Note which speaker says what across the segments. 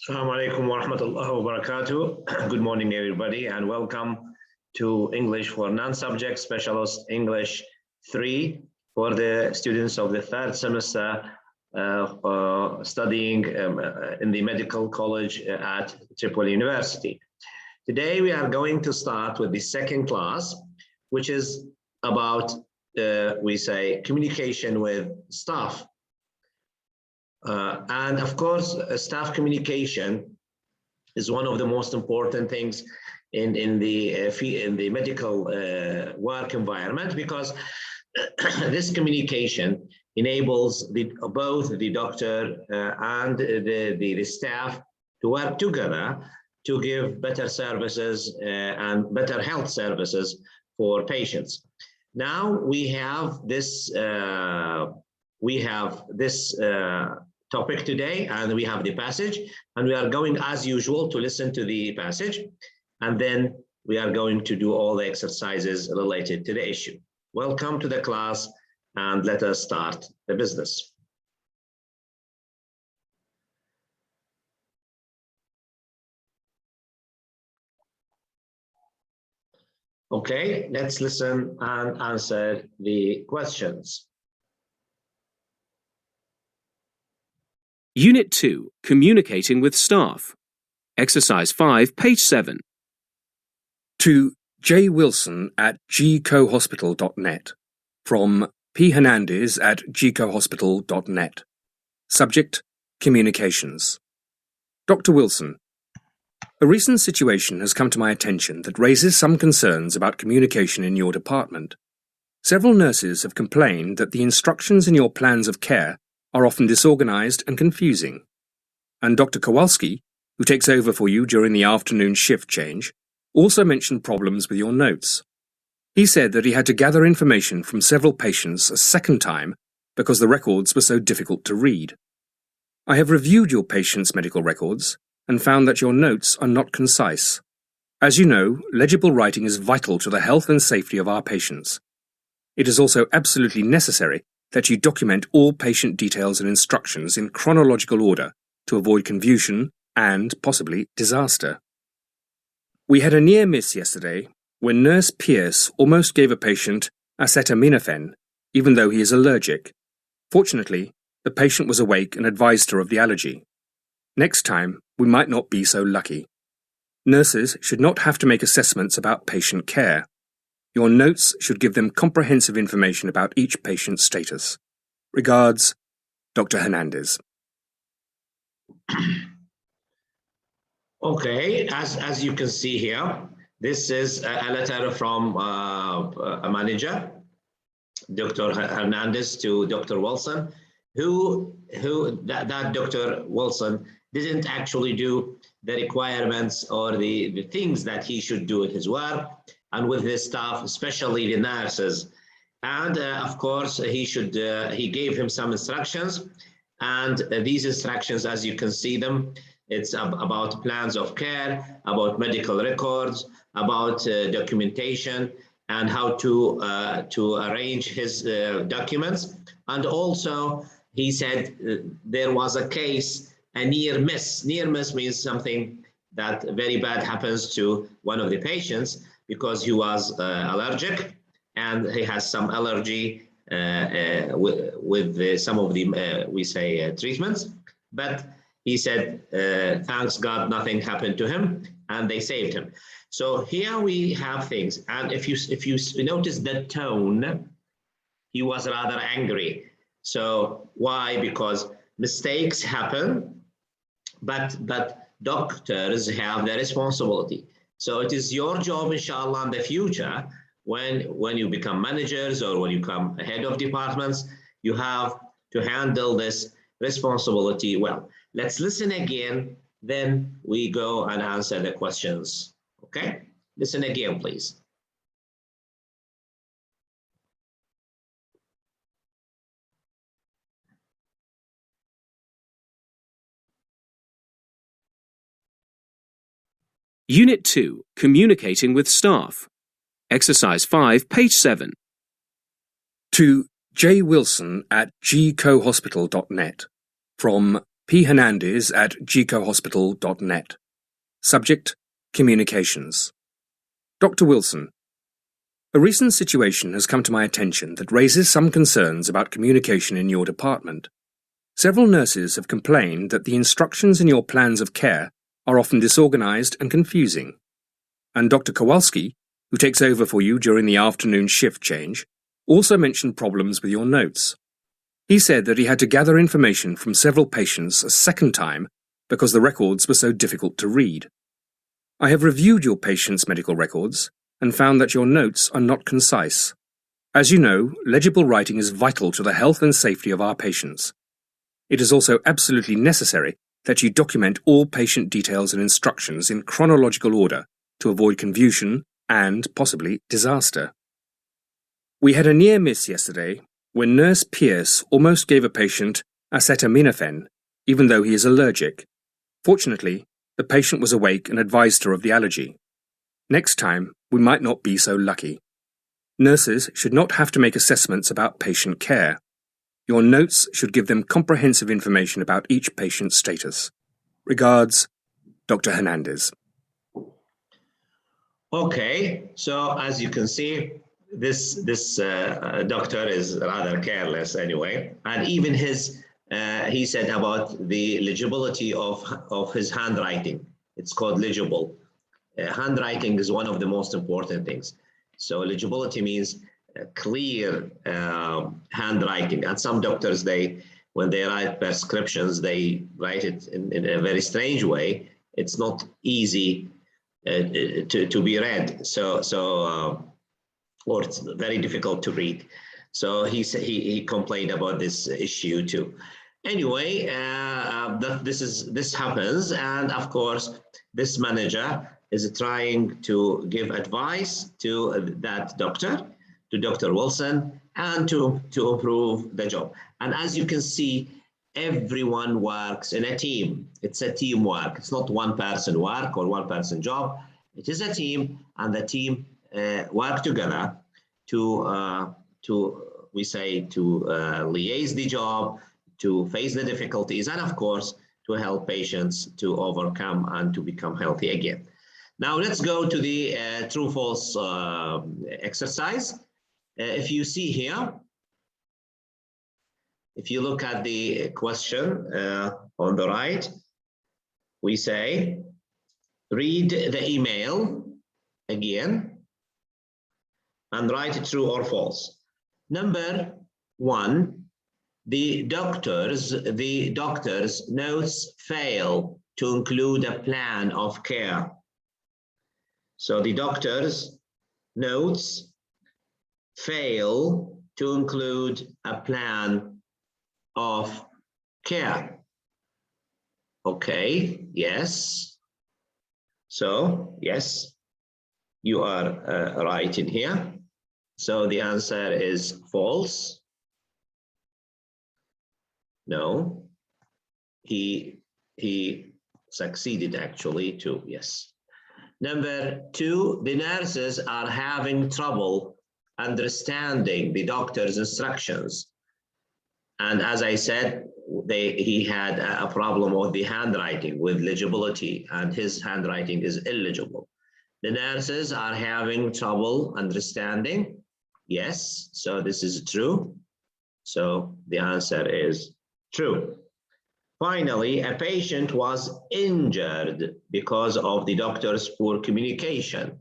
Speaker 1: Assalamu alaikum wa rahmatullahi wa barakatuh. Good morning, everybody, and welcome to English for Non-Subject Specialist English 3 for the students of the third semester studying in the medical college at Tripoli University. Today, we are going to start with the second class, which is about, we say, communication with staff. And of course, staff communication is one of the most important things in the medical work environment, because this communication enables both the doctor and the staff to work together to give better services and better health services for patients. Now we have this topic today, and we have the passage, and we are going as usual to listen to the passage, and then we are going to do all the exercises related to the issue. Welcome to the class, and let us start the business. Okay, let's listen and answer the questions.
Speaker 2: Unit 2, Communicating with Staff. Exercise 5, page 7.
Speaker 3: To J. Wilson at gcohospital.net from P. Hernandez at gcohospital.net. Subject, Communications. Dr. Wilson, a recent situation has come to my attention that raises some concerns about communication in your department. Several nurses have complained that the instructions in your plans of care are often disorganized and confusing. And Dr. Kowalski, who takes over for you during the afternoon shift change, also mentioned problems with your notes. He said that he had to gather information from several patients a second time because the records were so difficult to read. I have reviewed your patients' medical records and found that your notes are not concise. As you know, legible writing is vital to the health and safety of our patients. It is also absolutely necessary that you document all patient details and instructions in chronological order to avoid confusion and, possibly, disaster. We had a near miss yesterday when Nurse Pierce almost gave a patient acetaminophen, even though he is allergic. Fortunately, the patient was awake and advised her of the allergy. Next time, we might not be so lucky. Nurses should not have to make assessments about patient care. Your notes should give them comprehensive information about each patient's status. Regards, Dr. Hernandez.
Speaker 1: Okay, as you can see here, this is a letter from a manager, Dr. Hernandez, to Dr. Wilson, that Dr. Wilson didn't actually do the requirements or the things that he should do at his work and with his staff, especially the nurses. And of course, he gave him some instructions, and these instructions, as you can see them, it's about plans of care, about medical records, about documentation, and how to arrange his documents. And also, he said there was a case, a near miss. Near miss means something that very bad happens to one of the patients because he was allergic, and he has some allergy with some of the treatments. But he said, thanks God, nothing happened to him, and they saved him. So here we have things, and if you notice the tone, he was rather angry. So why? Because mistakes happen, but doctors have the responsibility. So it is your job, inshallah, in the future, when you become managers or when you become head of departments, you have to handle this responsibility well. Let's listen again, then we go and answer the questions. Okay? Listen again, please.
Speaker 2: Unit 2, Communicating with Staff. Exercise 5, page 7.
Speaker 3: To J. Wilson at gcohospital.net from phernandez@gcohospital.net. Subject: Communications. Dr. Wilson, a recent situation has come to my attention that raises some concerns about communication in your department. Several nurses have complained that the instructions in your plans of care are often disorganized and confusing. And Dr. Kowalski, who takes over for you during the afternoon shift change, also mentioned problems with your notes. He said that he had to gather information from several patients a second time because the records were so difficult to read. I have reviewed your patients' medical records and found that your notes are not concise. As you know, legible writing is vital to the health and safety of our patients. It is also absolutely necessary that you document all patient details and instructions in chronological order to avoid confusion and, possibly, disaster. We had a near miss yesterday when Nurse Pierce almost gave a patient acetaminophen, even though he is allergic. Fortunately, the patient was awake and advised her of the allergy. Next time, we might not be so lucky. Nurses should not have to make assessments about patient care. Your notes should give them comprehensive information about each patient's status. Regards, Dr. Hernandez.
Speaker 1: Okay, so as you can see, this doctor is rather careless anyway, and even he said about the legibility of his handwriting. It's called legible. Handwriting is one of the most important things. So legibility means clear handwriting, and some doctors, when they write prescriptions, they write it in a very strange way. It's not easy to be read, or it's very difficult to read. So he complained about this issue too. Anyway, this happens, and of course, this manager is trying to give advice to that doctor, to Dr. Wilson, and to improve the job. And as you can see, everyone works in a team. It's a teamwork. It's not one person work or one person job. It is a team, and the team work together to liaise the job, to face the difficulties, and of course, to help patients to overcome and to become healthy again. Now let's go to the true-false exercise. If you see here, if you look at the question on the right, we say, read the email again and write true or false. Number 1, the doctor's notes fail to include a plan of care. So the doctor's notes fail to include a plan of care. Okay, yes. So, yes, you are right in here. So the answer is false. No, he succeeded actually too, yes. Number 2, the nurses are having trouble understanding the doctor's instructions. And as I said, he had a problem with the handwriting, with legibility, and his handwriting is illegible. The nurses are having trouble understanding. Yes, so this is true. So the answer is true. Finally, a patient was injured because of the doctor's poor communication.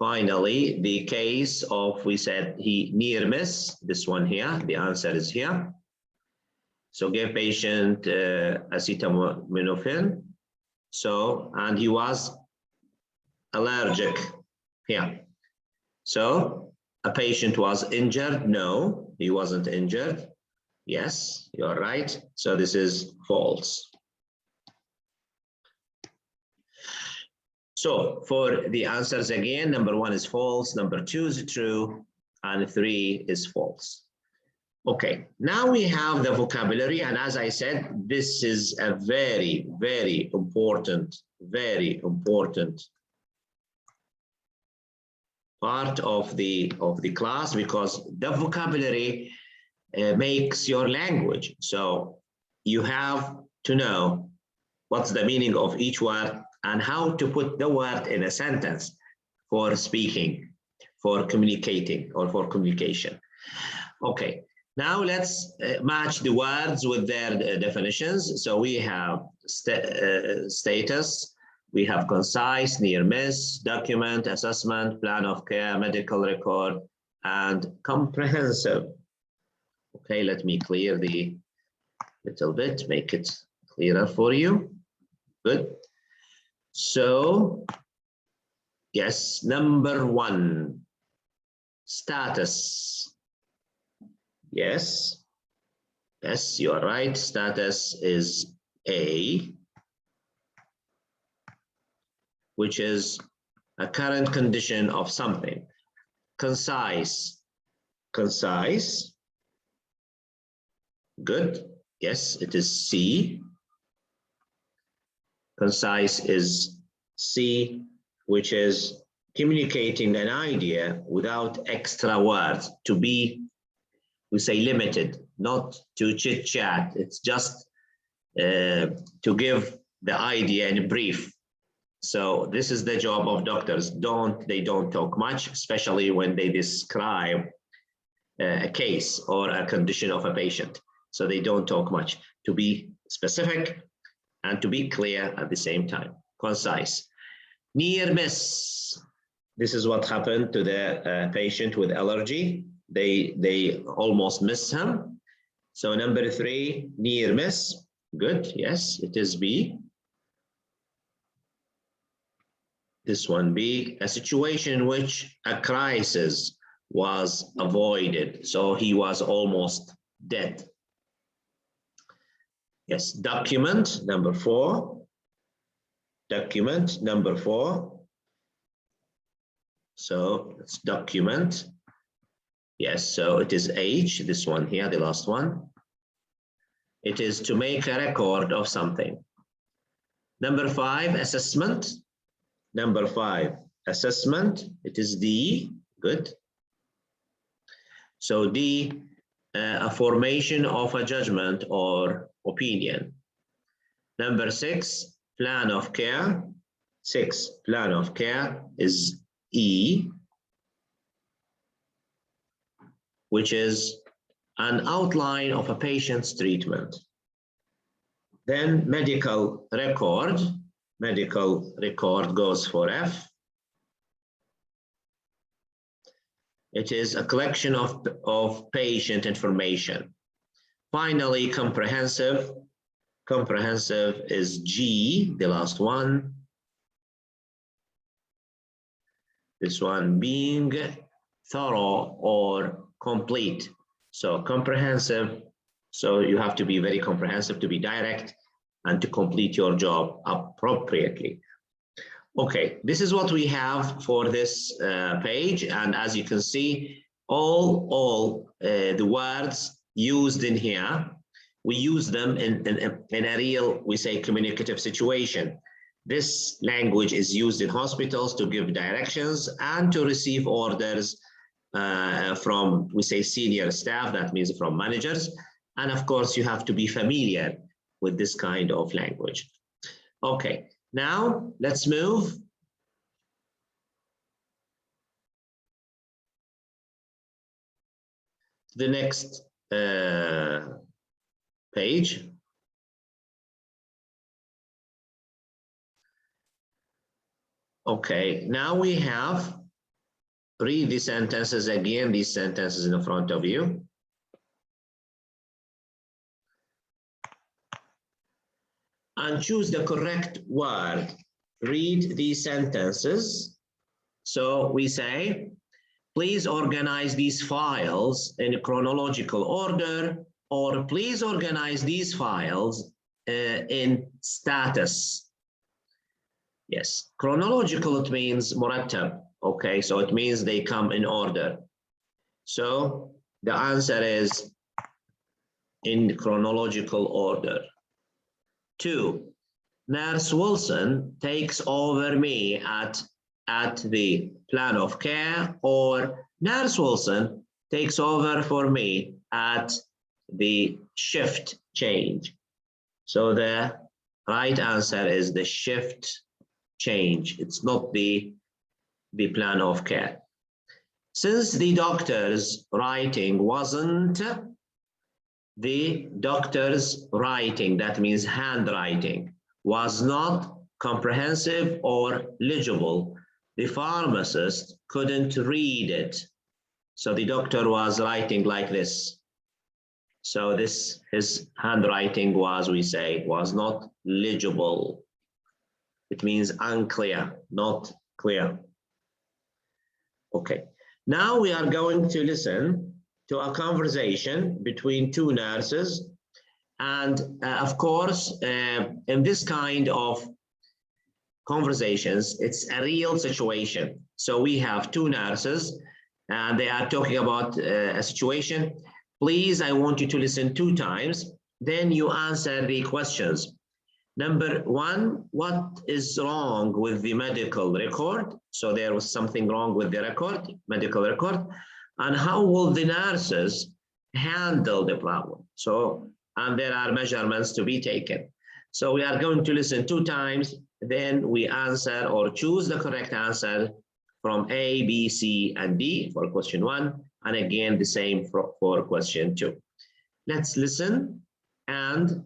Speaker 1: Finally, the case of, we said he near miss, this one here, the answer is here. So give patient acetaminophen. So, and he was allergic here. So a patient was injured. No, he wasn't injured. Yes, you're right. So this is false. So for the answers again, number 1 is false, number 2 is true, and 3 is false. Okay, now we have the vocabulary, and as I said, this is a very, very important part of the class, because the vocabulary makes your language. So you have to know what's the meaning of each word and how to put the word in a sentence for speaking, for communicating, or for communication. Okay, now let's match the words with their definitions. So we have status, we have concise, near miss, document, assessment, plan of care, medical record, and comprehensive. Okay, let me clear the little bit, make it clearer for you. Good. So, yes, number 1, status. Yes, yes, you are right. Status is A, which is a current condition of something. Concise, concise. Good. Yes, it is C. Concise is C, which is communicating an idea without extra words, to be, we say, limited, not to chit chat. It's just to give the idea in brief. So this is the job of doctors. They don't talk much, especially when they describe a case or a condition of a patient. So they don't talk much, to be specific and to be clear at the same time. Concise. Near miss. This is what happened to the patient with allergy. They almost miss him. So number 3, near miss. Good. Yes, it is B. This one B, a situation in which a crisis was avoided. So he was almost dead. Yes, document, number 4. Document, number 4. So it's document. Yes, so it is H, this one here, the last one. It is to make a record of something. Number 5, assessment. Number 5, assessment. It is D. Good. So D, a formation of a judgment or opinion. Number 6, plan of care. 6, plan of care is E, which is an outline of a patient's treatment. Then medical record. Medical record goes for F. It is a collection of patient information. Finally, comprehensive. Comprehensive is G, the last one. This one being thorough or complete. So comprehensive, so you have to be very comprehensive, to be direct, and to complete your job appropriately. Okay, this is what we have for this page, and as you can see, all the words used in here, we use them in a real, we say, communicative situation. This language is used in hospitals to give directions and to receive orders from, we say, senior staff, that means from managers. And of course, you have to be familiar with this kind of language. Okay, now let's move to the next page. Okay, now we have, read the sentences again, these sentences in front of you. And choose the correct word. Read these sentences. So we say, please organize these files in chronological order, or please organize these files in status. Yes, chronological, it means murattab. Okay, so it means they come in order. So the answer is in chronological order. 2, Nurse Wilson takes over me at the plan of care, or Nurse Wilson takes over for me at the shift change. So the right answer is the shift change. It's not the plan of care. Since the doctor's writing wasn't the doctor's writing, that means handwriting, was not comprehensive or legible, the pharmacist couldn't read it. So the doctor was writing like this. So this, his handwriting was, we say, was not legible. It means unclear, not clear. Okay, now we are going to listen to a conversation between two nurses. And of course, in this kind of conversations, it's a real situation. So we have two nurses and they are talking about a situation. Please, I want you to listen 2 times, then you answer the questions. Number 1, what is wrong with the medical record? So there was something wrong with the record, medical record. And how will the nurses handle the problem? So, and there are measurements to be taken. So we are going to listen 2 times, then we answer or choose the correct answer from A, B, C, and D for question 1, and again the same for question 2. Let's listen and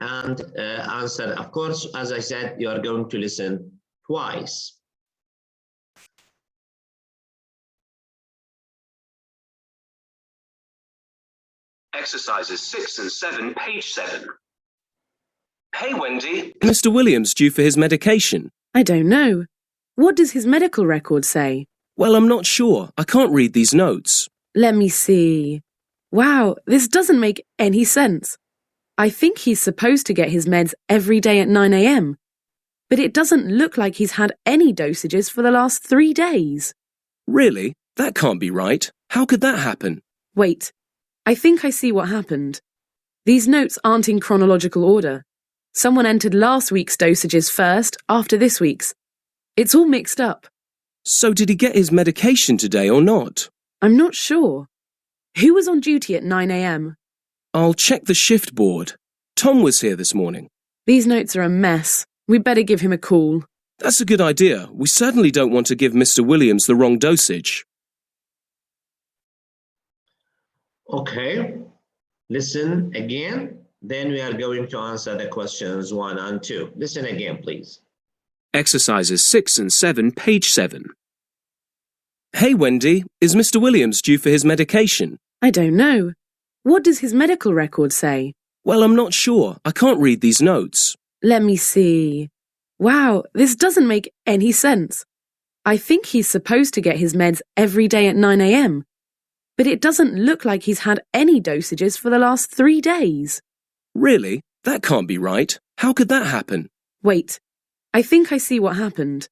Speaker 1: answer. Of course, as I said, you are going to listen twice.
Speaker 2: Exercises 6 and 7, page 7. Hey, Wendy. Mr. Williams due for his medication?
Speaker 4: I don't know. What does his medical record say?
Speaker 2: Well, I'm not sure. I can't read these notes.
Speaker 4: Let me see. Wow, this doesn't make any sense. I think he's supposed to get his meds every day at 9 a.m. But it doesn't look like he's had any dosages for the last 3 days.
Speaker 2: Really? That can't be right. How could that happen?
Speaker 4: Wait, I think I see what happened. These notes aren't in chronological order. Someone entered last week's dosages first, after this week's. It's all mixed up.
Speaker 2: So did he get his medication today or not?
Speaker 4: I'm not sure. Who was on duty at 9 a.m.?
Speaker 2: I'll check the shift board. Tom was here this morning.
Speaker 4: These notes are a mess. We'd better give him a call.
Speaker 2: That's a good idea. We certainly don't want to give Mr. Williams the wrong dosage.
Speaker 1: Okay, listen again. Then we are going to answer the questions 1 and 2. Listen again, please.
Speaker 2: Exercises 6 and 7, page 7. Hey, Wendy, is Mr. Williams due for his medication?
Speaker 4: I don't know. What does his medical record say?
Speaker 2: Well, I'm not sure. I can't read these notes.
Speaker 4: Let me see. Wow, this doesn't make any sense. I think he's supposed to get his meds every day at 9 a.m. But it doesn't look like he's had any dosages for the last 3 days.
Speaker 2: Really? That can't be right. How could that happen?
Speaker 4: Wait, I think I see what happened.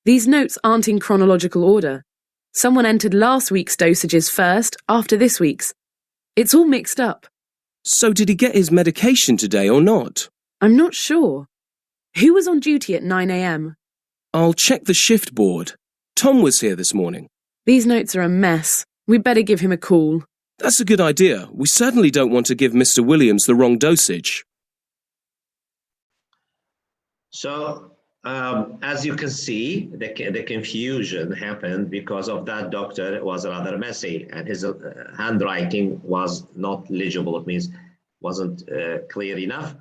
Speaker 4: These notes aren't in chronological order. Someone entered last week's dosages first, after this week's. It's all mixed up.
Speaker 2: So did he get his medication today or not?
Speaker 4: I'm not sure. Who was on duty at 9 a.m.?
Speaker 2: I'll check the shift board. Tom was here this morning.
Speaker 4: These notes are a mess. We'd better give him a call.
Speaker 2: That's a good idea. We certainly don't want to give Mr. Williams the wrong dosage.
Speaker 1: So, as you can see, the confusion happened because of that doctor was rather messy and his handwriting was not legible. It means wasn't clear enough.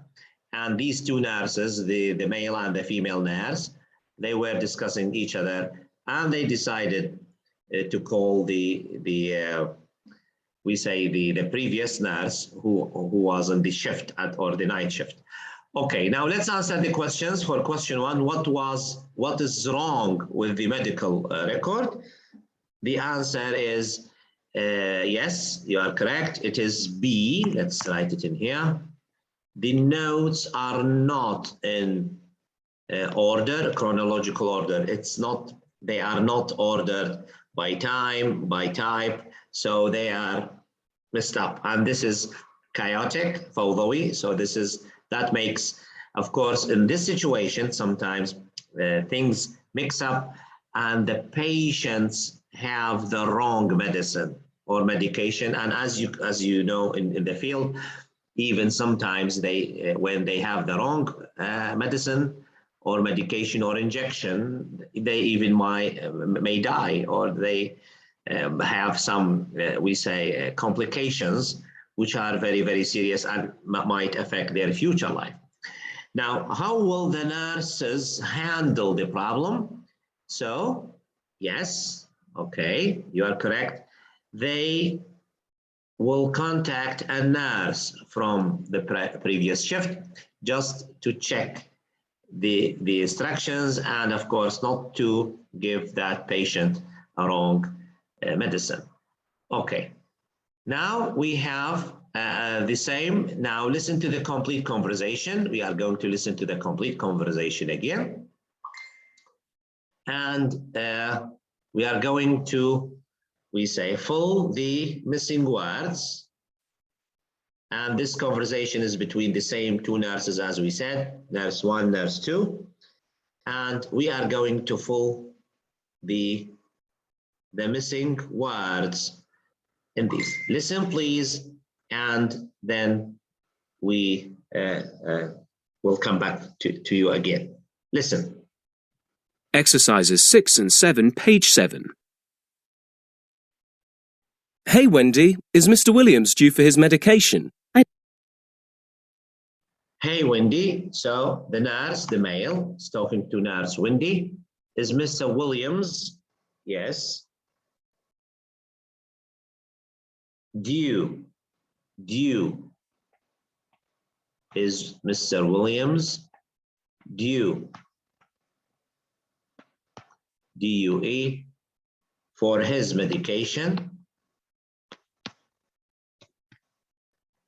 Speaker 1: And these 2 nurses, the male and the female nurse, they were discussing each other and they decided to call the previous nurse who was on the shift or the night shift. Okay, now let's answer the questions. For question 1, what is wrong with the medical record? The answer is yes, you are correct. It is B. Let's write it in here. The notes are not in order, chronological order. They are not ordered by time, by type, so they are messed up. And this is chaotic, fawdawi. So that makes, of course, in this situation, sometimes things mix up and the patients have the wrong medicine or medication. And as you know in the field, even sometimes when they have the wrong medicine or medication or injection, they even may die, or they have some, we say, complications, which are very, very serious and might affect their future life. Now, how will the nurses handle the problem? So, yes, okay, you are correct. They will contact a nurse from the previous shift just to check the instructions, and of course not to give that patient a wrong medicine. Okay, now we have the same. Now listen to the complete conversation. We are going to listen to the complete conversation again, and we are going to, we say, fill the missing words. And this conversation is between the same two nurses, as we said, nurse 1, nurse 2. And we are going to fill the missing words in these. Listen, please, and then we will come back to you again. Listen.
Speaker 2: Exercises 6 and 7, page 7. Hey, Wendy, is Mr. Williams due for his medication?
Speaker 1: Hey, Wendy. So the nurse, the male, is talking to nurse Wendy. Is Mr. Williams? Yes. Due. Is Mr. Williams due? DUE for his medication.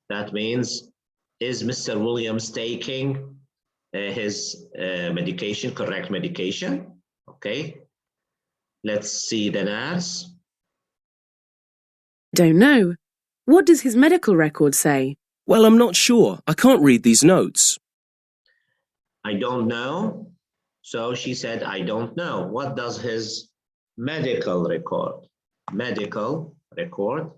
Speaker 1: That means, is Mr. Williams taking his medication, correct medication? Okay. Let's see the nurse.
Speaker 4: Don't know. What does his medical record say?
Speaker 2: Well, I'm not sure. I can't read these notes.
Speaker 1: I don't know. So she said, I don't know. What does his medical record? Medical record.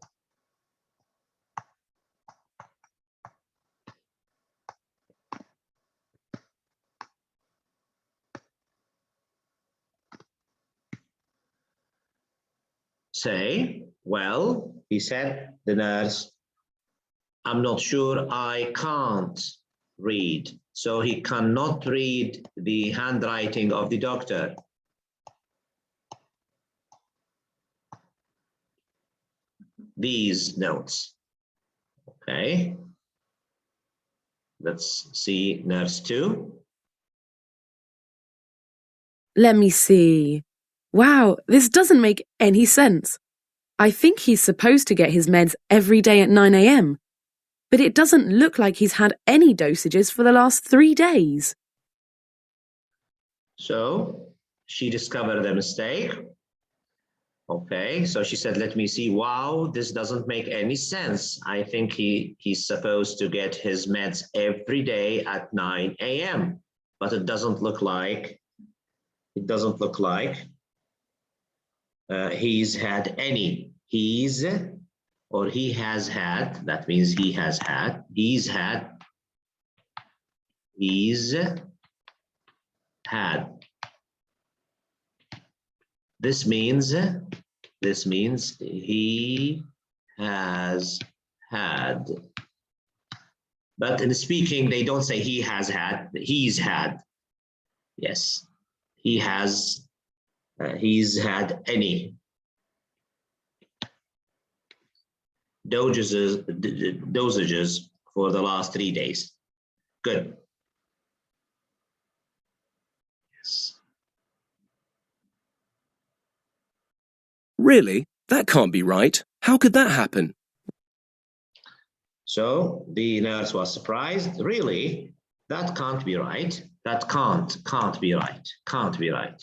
Speaker 1: Say, well, he said, the nurse, I'm not sure, I can't read. So he cannot read the handwriting of the doctor. These notes. Okay. Let's see nurse 2.
Speaker 4: Let me see. Wow, this doesn't make any sense. I think he's supposed to get his meds every day at 9 a.m. But it doesn't look like he's had any dosages for the last 3 days.
Speaker 1: So she discovered a mistake. Okay, so she said, let me see. Wow, this doesn't make any sense. I think he's supposed to get his meds every day at 9 a.m. But it doesn't look like he's had any. He's had, that means he has had, he's had. This means he has had. But in speaking, they don't say he has had, he's had. Yes, he has, he's had any dosages for the last 3 days. Good. Yes.
Speaker 2: Really? That can't be right. How could that happen?
Speaker 1: So the nurse was surprised. Really? That can't be right. That can't be right. Can't be right.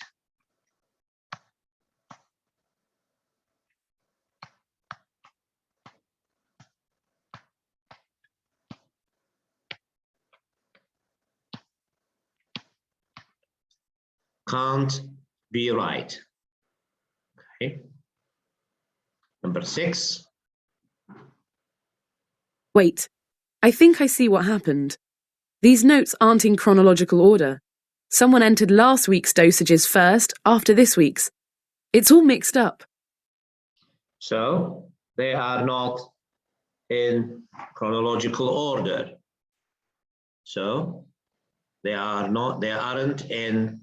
Speaker 1: Can't be right. Okay. Number 6.
Speaker 4: Wait, I think I see what happened. These notes aren't in chronological order. Someone entered last week's dosages first, after this week's. It's all mixed up.
Speaker 1: So they are not in chronological order. So they aren't in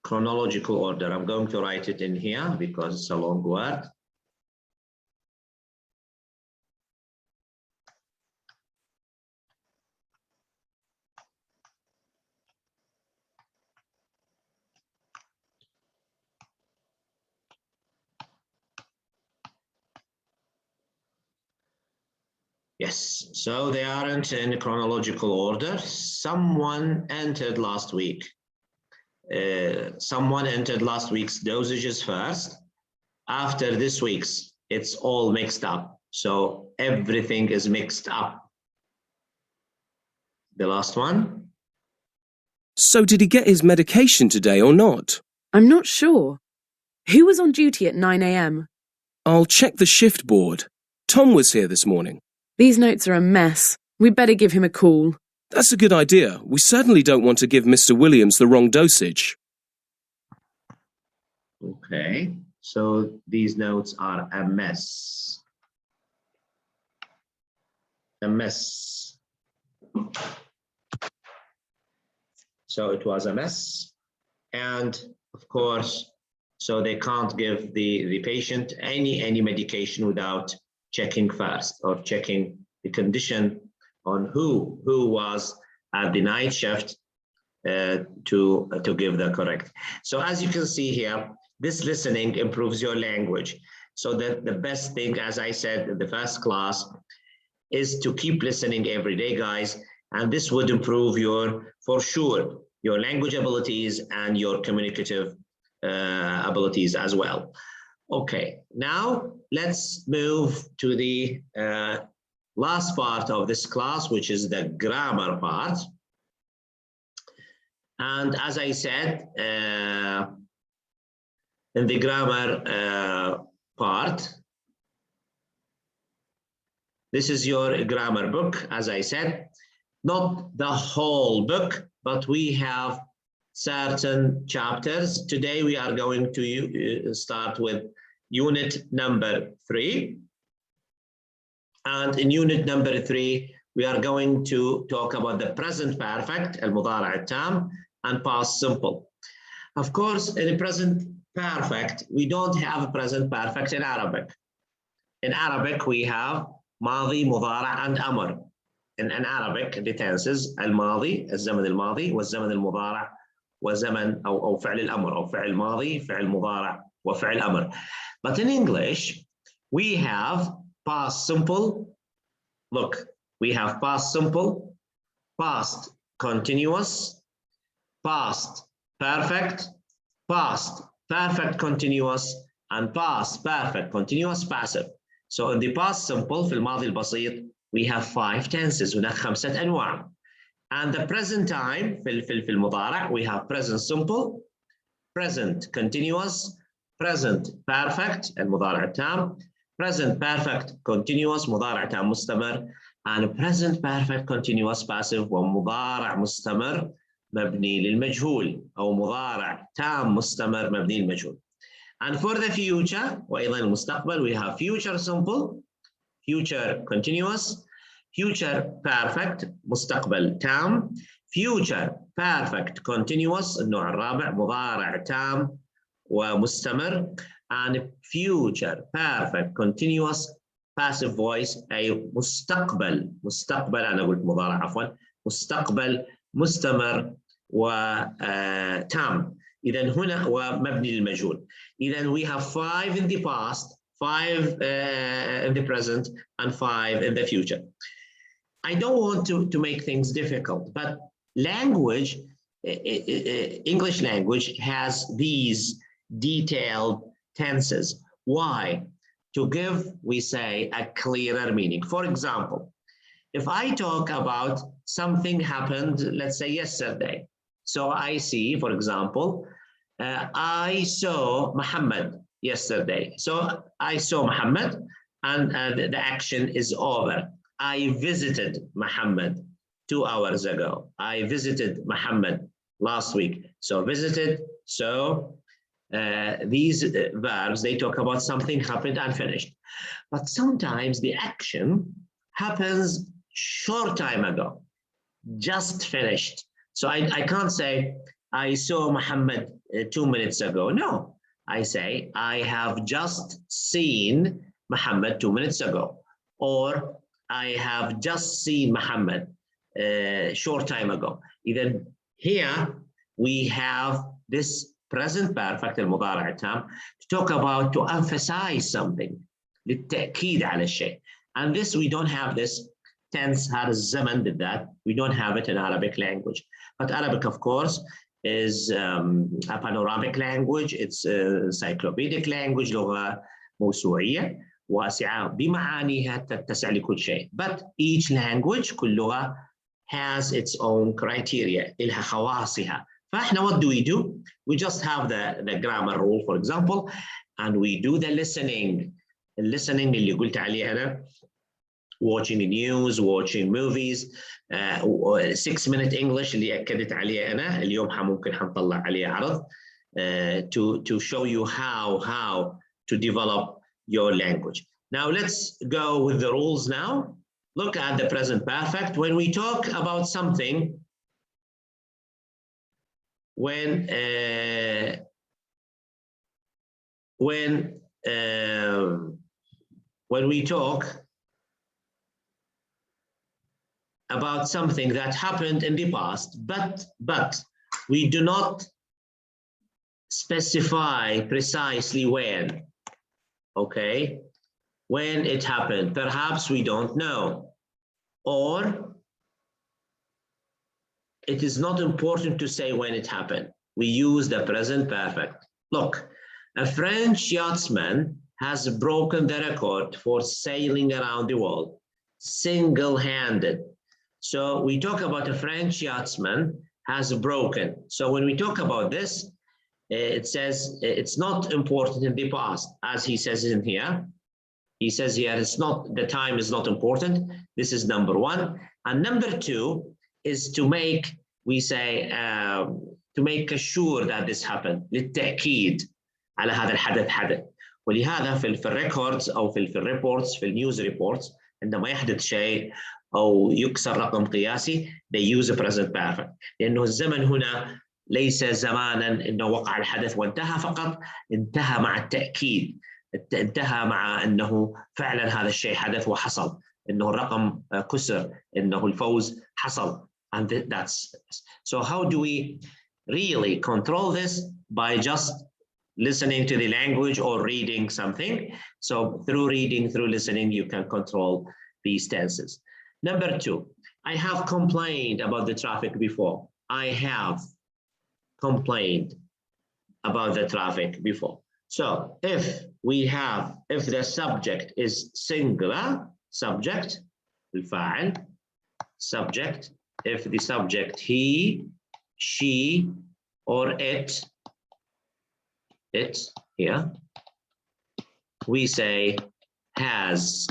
Speaker 1: chronological order. I'm going to write it in here because it's a long word. Yes, so they aren't in chronological order. Someone entered last week. Someone entered last week's dosages first. After this week's, it's all mixed up. So everything is mixed up. The last one.
Speaker 2: So did he get his medication today or not?
Speaker 4: I'm not sure. Who was on duty at 9 a.m?
Speaker 2: I'll check the shift board. Tom was here this morning.
Speaker 4: These notes are a mess. We'd better give him a call.
Speaker 2: That's a good idea. We certainly don't want to give Mr. Williams the wrong dosage.
Speaker 1: Okay, so these notes are a mess. A mess. So it was a mess. And of course, so they can't give the patient any medication without checking first, or checking the condition on who was at the night shift to give the correct. So as you can see here, this listening improves your language. So the best thing, as I said in the first class, is to keep listening every day, guys. And this would improve for sure, your language abilities and your communicative abilities as well. Okay, now let's move to the last part of this class, which is the grammar part. And as I said, in the grammar part, this is your grammar book, as I said, not the whole book, but we have certain chapters. Today we are going to start with unit number 3. And in unit number 3, we are going to talk about the present perfect, المضارع التام, and past simple. Of course, in the present perfect, we don't have a present perfect in Arabic. In Arabic, we have ماضي, مضارع, and أمر. In Arabic, the tenses الماضي, الزمن الماضي, والزمن المضارع, وزمن أو فعل الأمر, أو فعل ماضي, فعل مضارع, وفعل أمر. But in English, we have past simple. Look, we have past simple, past continuous, past perfect, past perfect continuous, and past perfect continuous passive. So in the past simple, في الماضي البسيط, we have 5 tenses. هناك 5 أنواع. And the present time, في المضارع, we have present simple, present continuous, present perfect, المضارع التام, present perfect continuous, مضارع تام مستمر, and present perfect continuous passive, ومضارع مستمر مبني للمجهول, أو مضارع تام مستمر مبني للمجهول. And for the future, وأيضا المستقبل, we have future simple, future continuous, future perfect مستقبل تام, future perfect continuous النوع الرابع مضارع تام ومستمر, and future perfect continuous passive voice أي مستقبل أنا قلت مضارع عفوا, مستقبل مستمر وتام. إذا هنا ومبني للمجهول. إذا we have 5 in the past, 5 in the present, and 5 in the future. I don't want to make things difficult, but language, English language has these detailed tenses. Why? To give, we say, a clearer meaning. For example, if I talk about something happened, let's say yesterday. So I see, for example, I saw Muhammad yesterday. So I saw Muhammad, and the action is over. I visited Muhammad 2 hours ago. I visited Muhammad last week. So visited, so these verbs, they talk about something happened and finished. But sometimes the action happens short time ago, just finished. So I can't say, I saw Muhammad 2 minutes ago. No, I say, I have just seen Muhammad 2 minutes ago. Or I have just seen Muhammad short time ago. Even here, we have this present perfect المضارع التام to talk about, to emphasize something, للتأكيد على الشيء. And this, we don't have this tense هذا الزمن did that. We don't have it in Arabic language. But Arabic, of course, is a panoramic language. It's a encyclopedic language, لغة موسوعية واسعة بمعانيها تتسع لكل شيء. But each language, كل لغة, has its own criteria, إلها خواصها. فإحنا what do? We just have the grammar rule, for example, and we do the listening. Listening اللي قلت عليه أنا, watching the news, watching movies, 6-minute English اللي أكدت عليه أنا اليوم ممكن حنطلع عليه عرض to show you how to develop your language. Now let's go with the rules now. Look at the present perfect. When we talk about something, when we talk about something that happened in the past, but we do not specify precisely when, okay? When it happened, perhaps we don't know, or it is not important to say when it happened. We use the present perfect. Look, a French yachtsman has broken the record for sailing around the world, single-handed. So we talk about a French yachtsman has broken. So when we talk about this, it says it's not important in the past, as he says in here. He says here, it's not, the time is not important. This is number one. And number two is to make, we say, to make sure that this happened. للتأكيد على هذا الحدث حدث. ولهذا في الريكوردز أو في الريبورتس في النيوز ريبورتس عندما يحدث شيء أو يكسر رقم قياسي they use a present perfect. لأنه الزمن هنا ليس زمانا إنه وقع الحدث وانتهى فقط، انتهى مع التأكيد، انتهى مع أنه فعلا هذا الشيء حدث وحصل، أنه الرقم كسر، أنه الفوز حصل. And that's so how do we really control this? By just listening to the language or reading something. So through reading, through listening, you can control these tenses. Number two, I have complained about the traffic before. I have complained about the traffic before. So if the subject is singular, subject, الفاعل, subject, if the subject he, she, or it here, we say has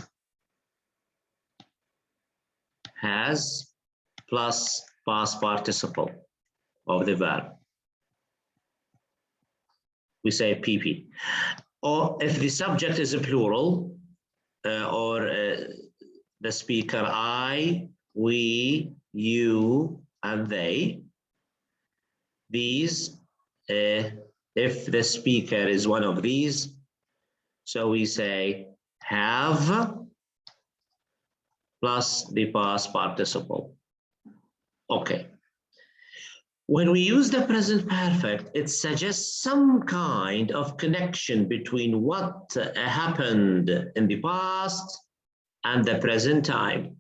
Speaker 1: plus past participle of the verb. We say PP. Or if the subject is a plural, or the speaker I, we, you, and they, these, if the speaker is one of these, so we say have plus the past participle. Okay. When we use the present perfect, it suggests some kind of connection between what happened in the past and the present time.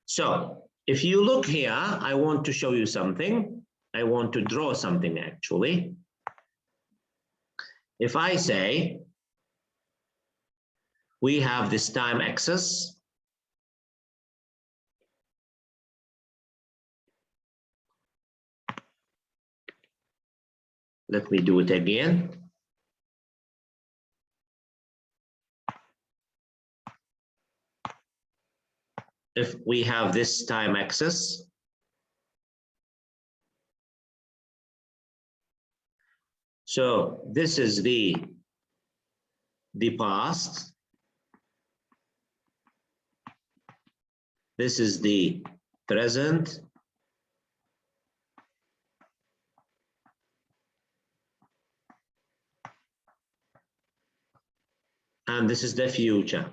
Speaker 1: So if you look here, I want to show you something. I want to draw something actually. If I say, we have this time axis. Let me do it again. if we have this time axis, so this is the past, this is the present, and this is the future.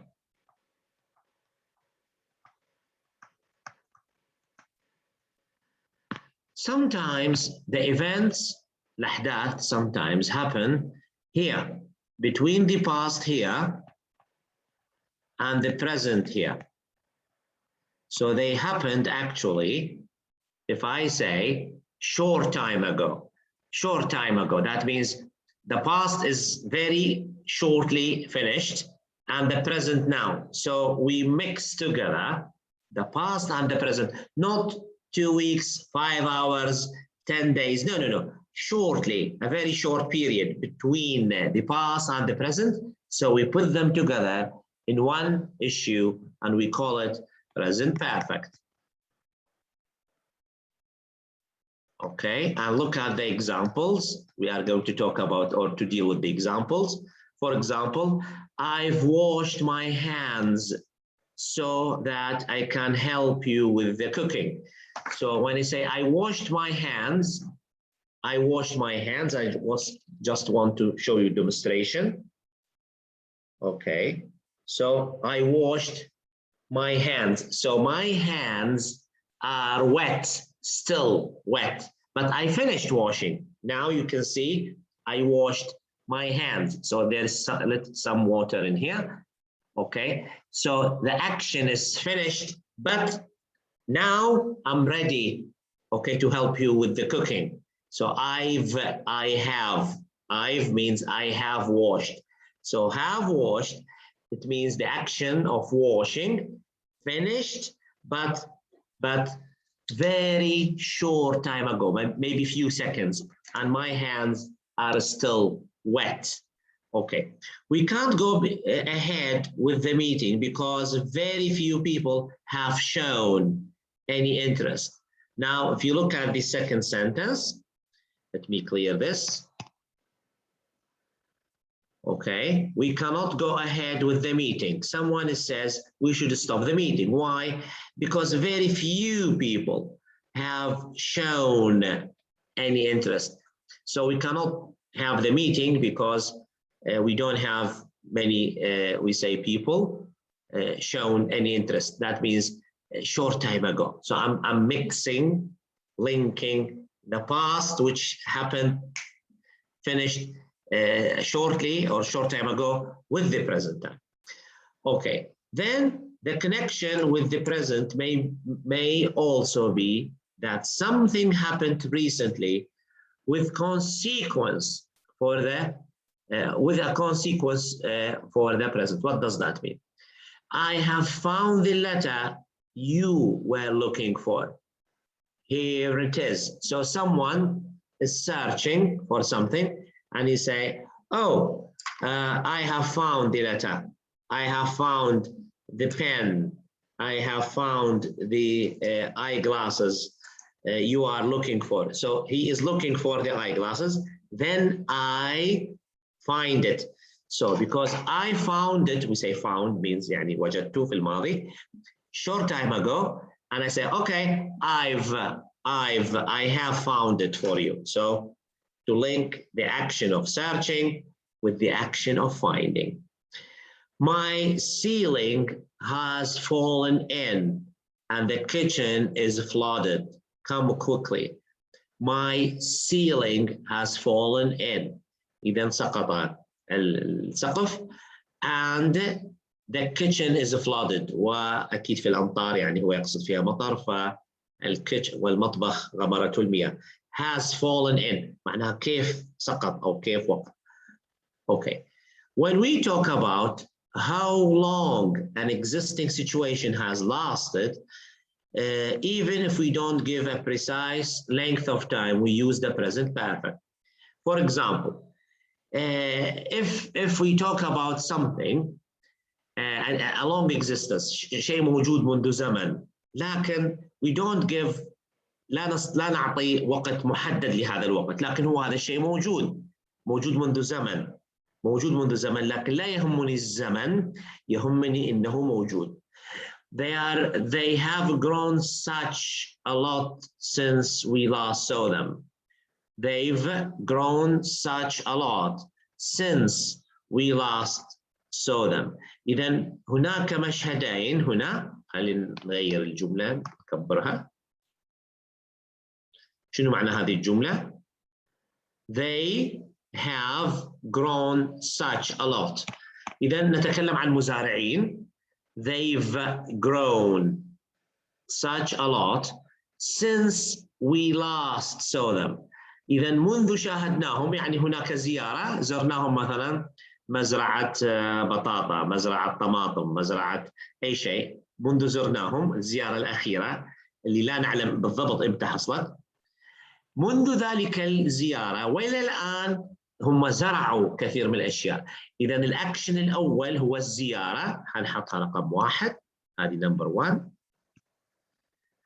Speaker 1: Sometimes the events, الأحداث, sometimes happen here, between the past here and the present here. So they happened actually, if I say short time ago, that means the past is very shortly finished and the present now. So we mix together the past and the present, not 2 weeks, 5 hours, 10 days, no. Shortly, a very short period between the past and the present. So we put them together in one issue and we call it present perfect. Okay, and look at the examples. We are going to talk about or to deal with the examples. For example, I've washed my hands so that I can help you with the cooking. So when I say I washed my hands, I just want to show you demonstration. Okay, so I washed my hands. So my hands are wet, still wet, but I finished washing. Now you can see I washed my hands. So there's some water in here. Okay, so the action is finished, but now I'm ready, okay, to help you with the cooking. So I've means I have washed. So have washed, it means the action of washing finished, but very short time ago, maybe few seconds, and my hands are still wet. Okay, we can't go ahead with the meeting because very few people have shown any interest. Now, if you look at the second sentence, let me clear this. Okay, we cannot go ahead with the meeting. Someone says we should stop the meeting. Why? Because very few people have shown any interest. So we cannot have the meeting because we don't have many, we say, people shown any interest. That means a short time ago. So I'm mixing, linking the past, which happened, finished shortly or short time ago, with the present time. Okay, then the connection with the present may also be that something happened recently with consequence for the with a consequence for the present. What does that mean? I have found the letter you were looking for. Here it is. So someone is searching for something and he say, oh, I have found the letter. I have found the pen. I have found the eyeglasses you are looking for. So he is looking for the eyeglasses. Then I find it. So because I found it, we say found means يعني وجدته في الماضي short time ago, and I say, okay, I have found it for you. So to link the action of searching with the action of finding. My ceiling has fallen in and the kitchen is flooded. Come quickly. My ceiling has fallen in. إذا سقط السقف and the kitchen is flooded. وأكيد في الأمطار يعني هو يقصد فيها مطر فالكيتشن والمطبخ غمرته المياه. Has fallen in معناها كيف سقط أو كيف وقع. Okay. When we talk about how long an existing situation has lasted, even if we don't give a precise length of time, we use the present perfect. For example, if we talk about something a long existence شيء موجود منذ زمن لكن we don't give لا نعطي وقت محدد لهذا الوقت لكن هو هذا الشيء موجود منذ زمن لكن لا يهمني الزمن يهمني إنه موجود. They have grown such a lot since we last saw them. They've grown such a lot since we last saw them. إذن هناك مشهدين هنا خلينا نغير الجملة نكبرها. شنو معنى هذه الجملة؟ They have grown such a lot. إذن نتكلم عن مزارعين. They've grown such a lot since we last saw them. إذا منذ شاهدناهم يعني هناك زيارة زرناهم مثلا مزرعة بطاطا مزرعة طماطم مزرعة أي شيء منذ زرناهم الزيارة الأخيرة اللي لا نعلم بالضبط إمتى حصلت منذ ذلك الزيارة وإلى الآن هم زرعوا كثير من الأشياء. إذا الأكشن الأول هو الزيارة هنحطها رقم 1 هذه نمبر 1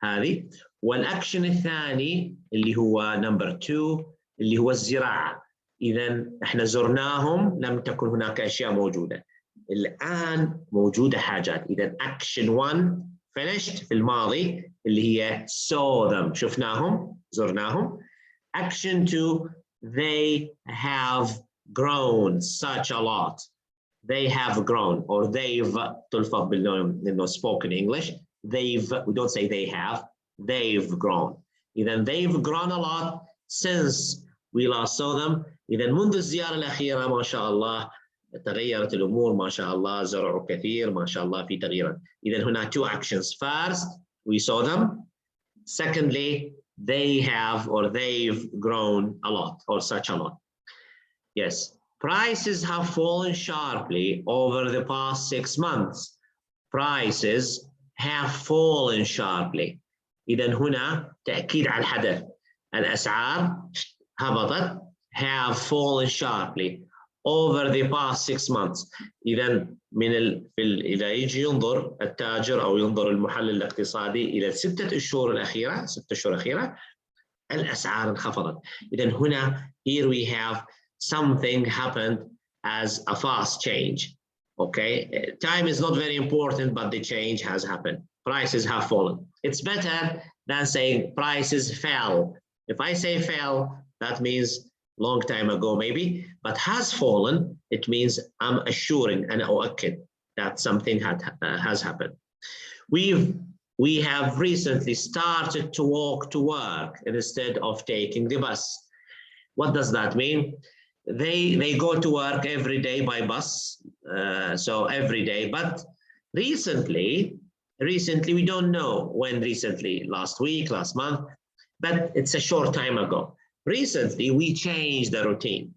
Speaker 1: هذه والأكشن الثاني اللي هو نمبر 2 اللي هو الزراعة. إذا احنا زرناهم لم تكن هناك أشياء موجودة الآن موجودة حاجات. إذا أكشن 1 finished في الماضي اللي هي saw them شفناهم زرناهم. Action 2 they have grown such a lot. They have grown or they've تلفظ باللون spoken English. They've we don't say they have. They've grown. إذا they've grown a lot since we last saw them. إذا منذ الزيارة الأخيرة ما شاء الله تغيرت الأمور ما شاء الله زرعوا كثير ما شاء الله في تغييرات. إذا هنا two actions. First we saw them. Secondly they have or they've grown a lot or such a lot. Yes, prices have fallen sharply over the past 6 months. Prices have fallen sharply. إذا هنا تأكيد على الحدث. الأسعار هبطت have fallen sharply over the past 6 months. إذا إذا يجي ينظر التاجر أو ينظر المحلل الاقتصادي إلى 6 أشهر الأخيرة 6 أشهر الأخيرة الأسعار انخفضت. إذا هنا here we have something happened as a fast change. Okay, time is not very important, but the change has happened. Prices have fallen. It's better than saying prices fell. If I say fell, that means long time ago maybe, but has fallen, it means I'm assuring and أؤكد that something has happened. We have recently started to walk to work instead of taking the bus. What does that mean? They go to work every day by bus, so every day, but recently we don't know when recently, last week, last month, but it's a short time ago. Recently we changed the routine.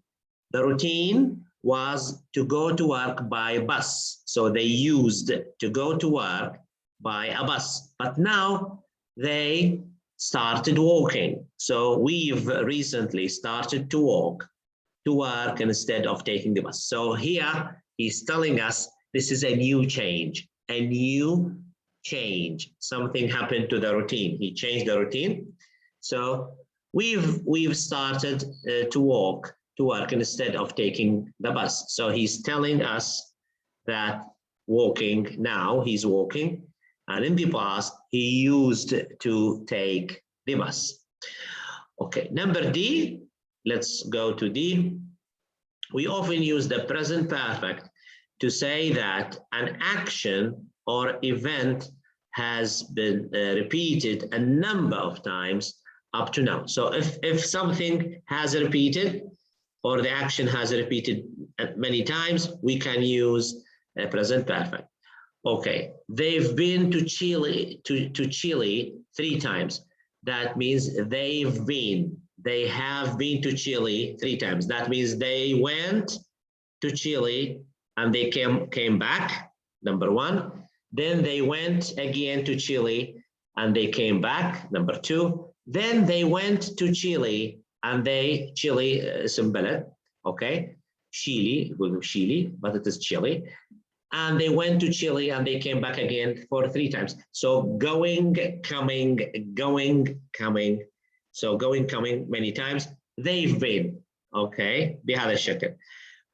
Speaker 1: The routine was to go to work by bus, so they used to go to work by a bus, but now they started walking. So we've recently started to walk to work instead of taking the bus. So here he's telling us this is a new change, something happened to the routine. He changed the routine. So we've started to walk to work instead of taking the bus. So he's telling us that walking now, he's walking, and in the past he used to take the bus. Okay, number D, let's go to D. We often use the present perfect to say that an action or event has been repeated a number of times up to now. So if something has repeated or the action has repeated many times, we can use present perfect. Okay, they've been to Chile 3 times. That means they have been to Chile 3 times. That means they went to Chile and they came back, number 1. Then they went again to Chile and they came back, number 2. Then they went to Chile and Chile اسم بلد, okay? Chile, but it is Chile. and they went to Chile and they came back again for 3 times. So going, coming, going, coming. So going, coming many times. They've been, okay, بهذا الشكل.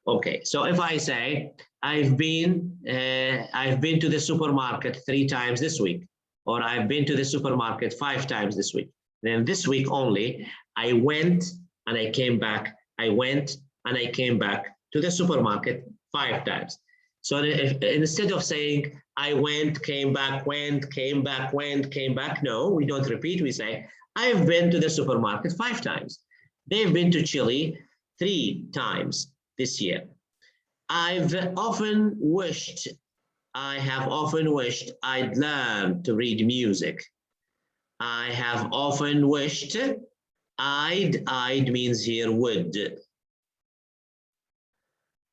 Speaker 1: Okay, so if I say I've been to the supermarket 3 times this week, or I've been to the supermarket 5 times this week, then this week only I went and I came back. I went and I came back to the supermarket 5 times. So instead of saying I went, came back, went, came back, went, came back, no, we don't repeat. We say I've been to the supermarket 5 times. They've been to Chile 3 times this year. I have often wished I'd learned to read music. I have often wished I'd means here would.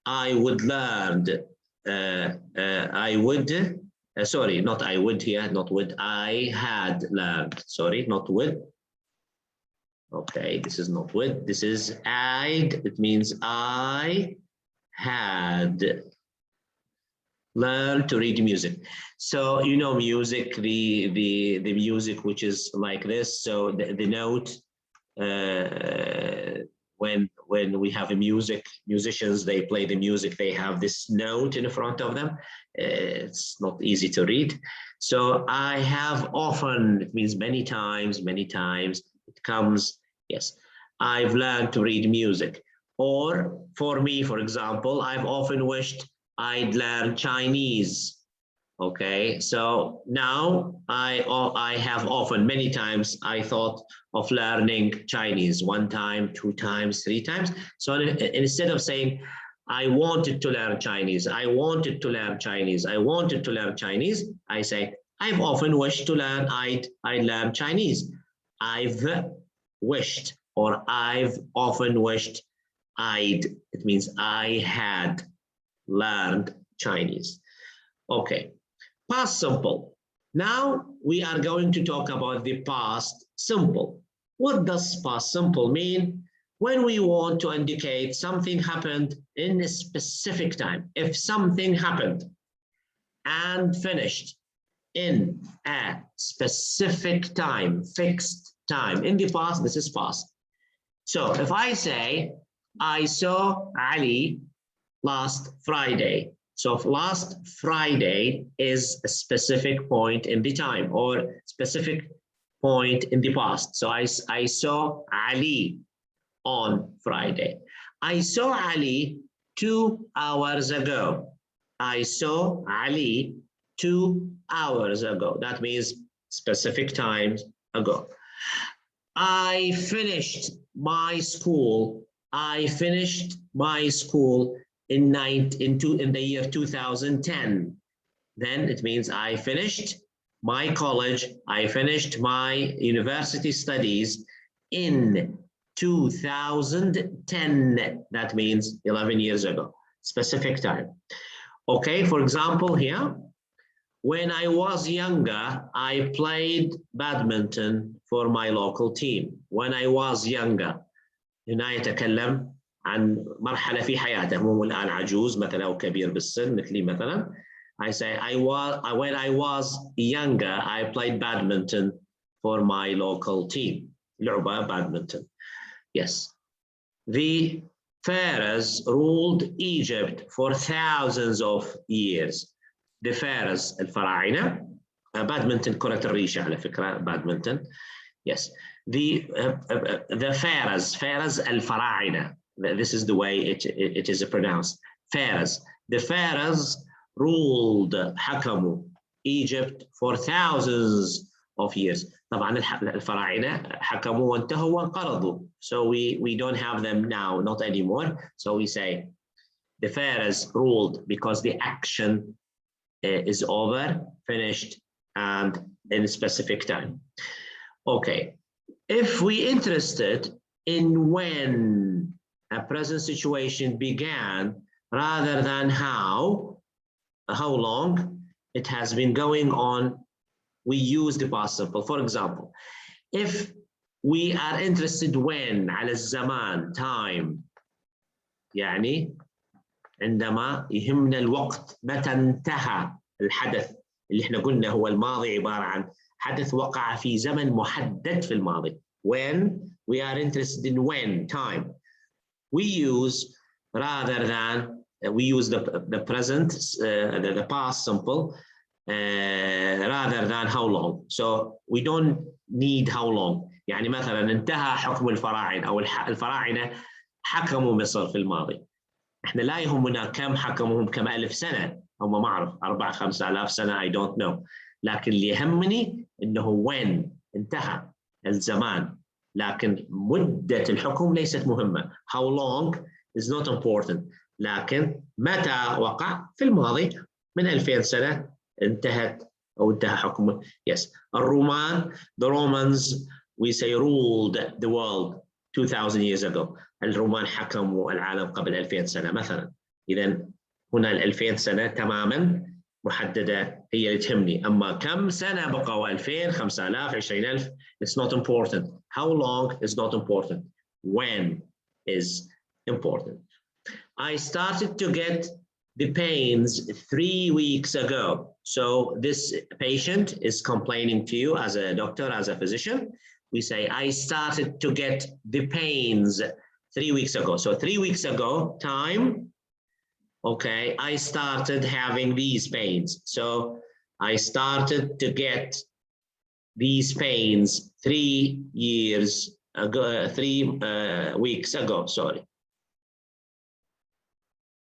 Speaker 1: I would learned. I would. Sorry, not I would here, not would. I had learned. Sorry, not would. Okay, this is not would. This is I'd. It means I had learned to read music. So you know music, the music which is like this. So the note. When we have a musicians, they play the music, they have this note in front of them. It's not easy to read. So I have often, it means many times, it comes, yes, I've learned to read music. Or for me, for example, I've often wished I'd learn Chinese. Okay, so now I have often, many times, I thought of learning Chinese 1 time, 2 times, 3 times. So instead of saying I wanted to learn Chinese, I wanted to learn Chinese, I wanted to learn Chinese, I say I've often wished to learn I'd learn Chinese. I've wished, or I've often wished I'd. It means I had learned Chinese. Okay. Past simple. Now we are going to talk about the past simple. What does past simple mean? When we want to indicate something happened in a specific time. If something happened and finished in a specific time, fixed time, in the past, this is past. So if I say, I saw Ali last Friday. So last Friday is a specific point in the time, or specific point in the past. So I saw Ali on Friday. I saw Ali 2 hours ago. I saw Ali 2 hours ago. That means specific times ago. I finished my school. I finished my school in the year 2010. Then it means I finished my college, I finished my university studies in 2010. That means 11 years ago, specific time. Okay, for example here, when I was younger, I played badminton for my local team. When I was younger, هنا يتكلم عن مرحلة في حياته، مو الآن عجوز مثلا أو كبير بالسن مثلي مثلا. I say when I was younger, I played badminton for my local team. لعبة badminton. Yes. The pharaohs ruled Egypt for thousands of years. The pharaohs الفراعنة. Badminton كرة الريشة على فكرة badminton. Yes. The pharaohs الفراعنة. This is the way it is pronounced. Pharaohs. The pharaohs ruled حكموا Egypt for thousands of years. طبعا الفراعنة حكموا وانتهوا وانقرضوا. So we don't have them now, not anymore. So we say the pharaohs ruled because the action is over, finished, and in a specific time. Okay, if we interested in when a present situation began rather than how long it has been going on, we use the past simple. For example, if we are interested when على الزمان time يعني عندما يهمنا الوقت، متى انتهى الحدث اللي احنا قلنا هو الماضي عبارة عن حدث وقع في زمن محدد في الماضي. When we are interested in when time, we use rather than we use the present, the past simple rather than how long. So we don't need how long. يعني مثلا انتهى حكم الفراعنة أو الفراعنة حكموا مصر في الماضي. احنا لا يهمنا كم حكموهم، كم ألف سنة، هم ما أعرف 4-5 آلاف سنة I don't know. لكن اللي يهمني إنه when انتهى الزمان، لكن مدة الحكم ليست مهمة. How long is not important. لكن متى وقع في الماضي من 2000 سنة انتهت أو انتهى حكمه. Yes. الرومان, the Romans we say ruled the world 2000 years ago. الرومان حكموا العالم قبل 2000 سنة مثلا. إذا هنا 2000 سنة تماما محددة هي اللي تهمني. أما كم سنة بقوا 2000 5000 20000 it's not important. How long is not important. When is important. I started to get the pains 3 weeks ago. So this patient is complaining to you as a doctor, as a physician. We say, I started to get the pains 3 weeks ago. So 3 weeks ago, time, okay, I started having these pains. So I started to get these pains 3 years ago, 3 weeks ago, sorry.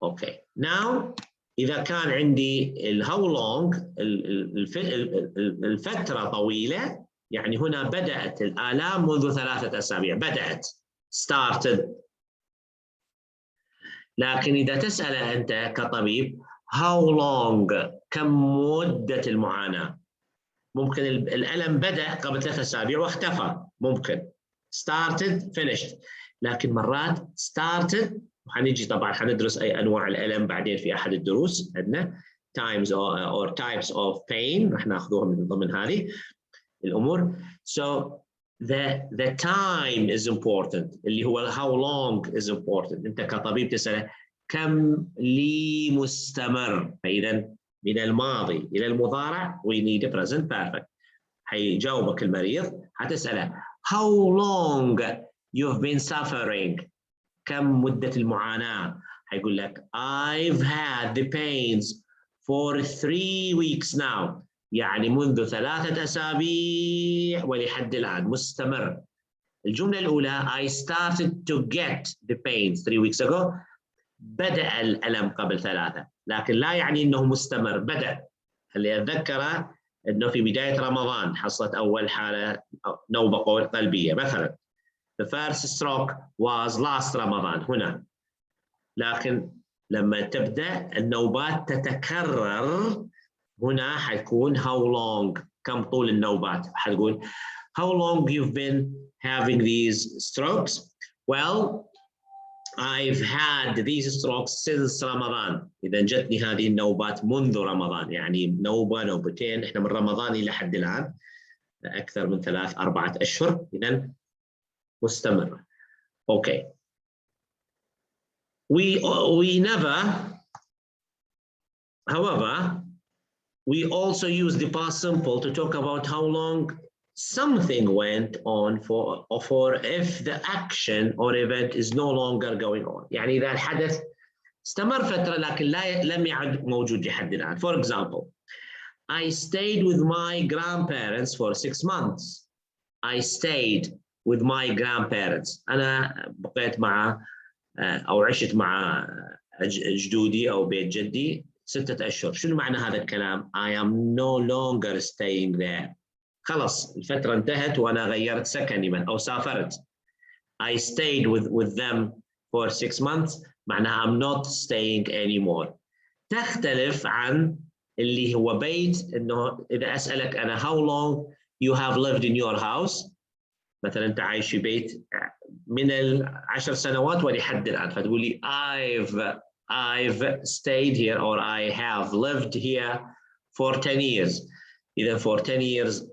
Speaker 1: Okay, now إذا كان عندي how long الفترة طويلة، يعني هنا بدأت الآلام منذ 3 أسابيع، بدأت started. لكن إذا تسأل أنت كطبيب how long كم مدة المعاناة، ممكن الألم بدأ قبل 3 أسابيع واختفى، ممكن started finished. لكن مرات started، وحنيجي طبعا حندرس أي أنواع الألم بعدين في أحد الدروس عندنا times or types of pain رح ناخذوها من ضمن هذه الأمور. So the time is important، اللي هو how long is important. أنت كطبيب تسأل كم لي مستمر، فإذا من الماضي إلى المضارع we need a present perfect. حيجاوبك المريض حتسأله how long you've been suffering، كم مدة المعاناة، حيقول لك I've had the pains for 3 weeks now، يعني منذ 3 أسابيع ولحد الآن مستمر. الجملة الأولى I started to get the pains 3 weeks ago، بدأ الألم قبل 3، لكن لا يعني أنه مستمر، بدأ. اللي أتذكره أنه في بداية رمضان حصلت أول حالة نوبة قلبية مثلا. The first stroke was last رمضان هنا. لكن لما تبدأ النوبات تتكرر هنا حيكون how long، كم طول النوبات. حتقول how long you've been having these strokes. Well, I've had these strokes since رمضان. إذا جتني هذه النوبات منذ رمضان، يعني نوبة نوبتين، إحنا من رمضان إلى حد الآن أكثر من 3-4 أشهر، إذا مستمر. Okay. We never, however, we also use the past simple to talk about how long something went on for if the action or event is no longer going on. يعني إذا الحدث استمر فترة لكن لم يعد موجود لحد الآن. For example, I stayed with my grandparents for 6 months. I stayed with my grandparents. أنا بقيت مع أو عشت مع جدودي أو بيت جدي 6 أشهر. شنو معنى هذا الكلام؟ I am no longer staying there. خلص الفترة انتهت وأنا غيرت سكني أو سافرت. I stayed with them for 6 months معناها I'm not staying anymore. تختلف عن اللي هو بيت، إنه إذا أسألك أنا how long you have lived in your house، مثلا أنت عايش في بيت من 10 سنوات ولحد الآن، فتقول لي I've stayed here or I have lived here for 10 years. إذا for 10 years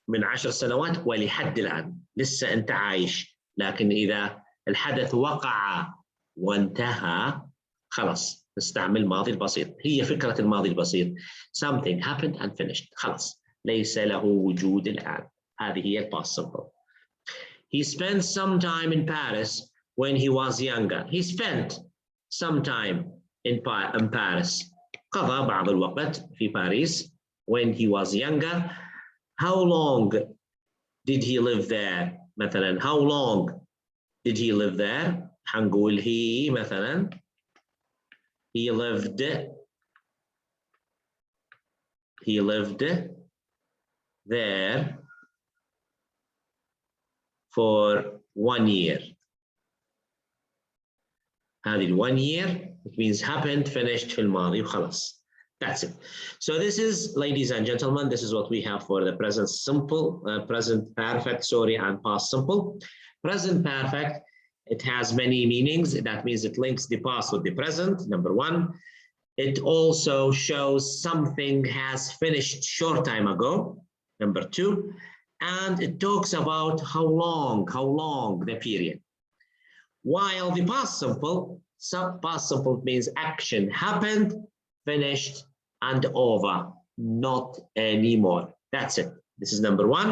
Speaker 1: من 10 سنوات ولحد الآن لسه أنت عايش. لكن إذا الحدث وقع وانتهى خلاص نستعمل الماضي البسيط. هي فكرة الماضي البسيط. Something happened and finished. خلاص ليس له وجود الآن. هذه هي past simple. He spent some time in Paris when he was younger. He spent some time in Paris. قضى بعض الوقت في باريس when he was younger. How long did he live there? مثلا how long did he live there? حنقول he مثلا he lived there for 1 year. هذه 1 year it means happened finished في الماضي وخلاص. That's it. So this is, ladies and gentlemen, this is what we have for the present simple, present perfect, sorry, and past simple. Present perfect, it has many meanings. That means it links the past with the present, number one. It also shows something has finished short time ago, number two. And it talks about how long the period. While the past simple means action happened, finished, and over, not anymore. That's it. This is number one.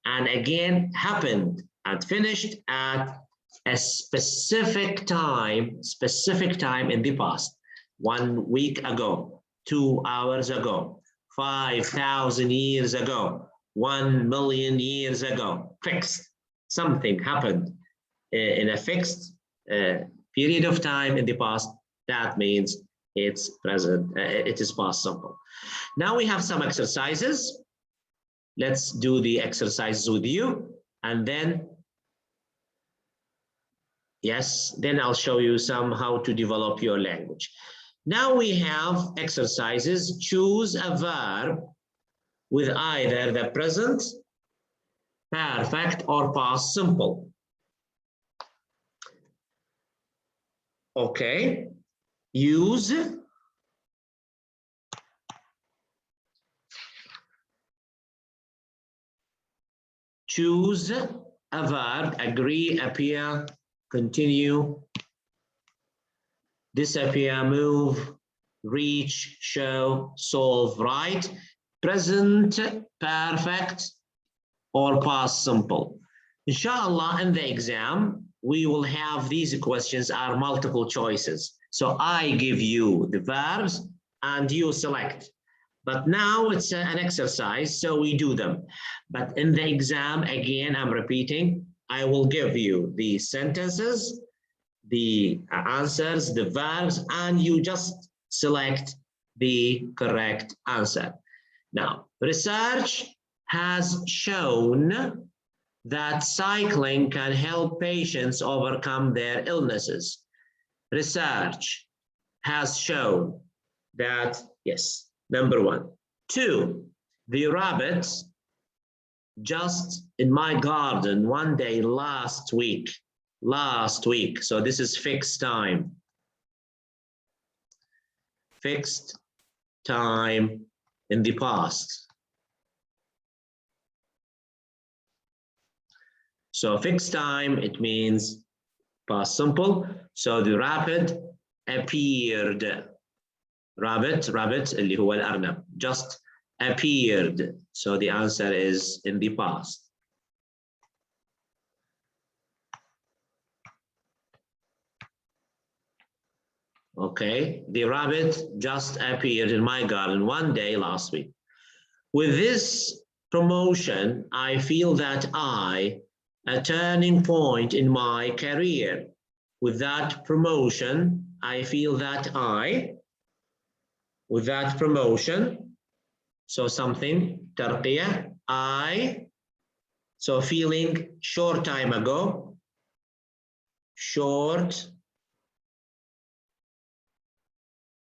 Speaker 1: And again, happened and finished at a specific time in the past. 1 week ago, 2 hours ago, 5,000 years ago, 1 million years ago. Fixed. Something happened in a fixed period of time in the past. That means it's present, it is past simple. Now we have some exercises. Let's do the exercises with you, and then then I'll show you some how to develop your language. Now we have exercises. Choose a verb with either the present perfect or past simple. Okay, use choose a verb, agree, appear, continue, disappear, move, reach, show, solve, write, present perfect or past simple. Inshallah, in the exam, we will have these questions are multiple choices. So I give you the verbs and you select. But now it's an exercise, so we do them. But in the exam, again, I'm repeating, I will give you the sentences, the answers, the verbs, and you just select the correct answer. Now, research has shown that cycling can help patients overcome their illnesses. Research has shown that, yes, number one. Two, the rabbits just in my garden one day last week. So this is fixed time. Fixed time in the past. So fixed time, it means past simple. So the rabbit appeared. Rabbit, اللي هو الأرنب, just appeared. So the answer is in the past. Okay, the rabbit just appeared in my garden one day last week. With this promotion, I feel that a turning point in my career. With that promotion, I feel that with that promotion, so something, ترقية, so feeling short time ago, short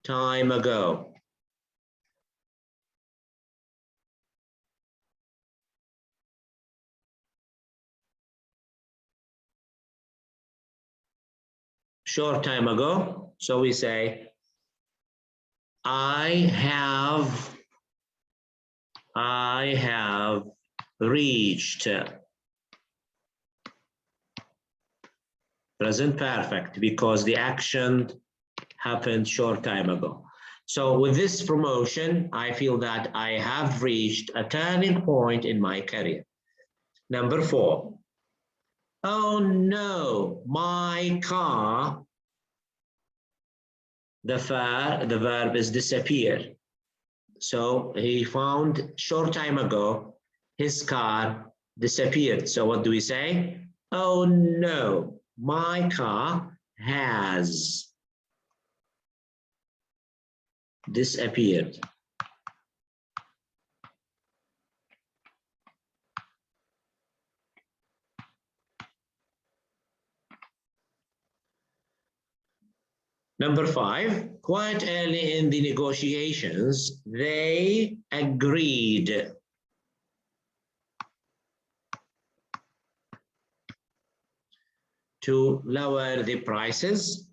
Speaker 1: time ago. Short time ago, so we say, I have reached present perfect because the action happened short time ago. So with this promotion, I feel that I have reached a turning point in my career. Number 4. Oh no, my car. The verb is disappear. So he found short time ago, his car disappeared. So what do we say? Oh no, my car has disappeared. Number 5, quite early in the negotiations, they agreed to lower the prices.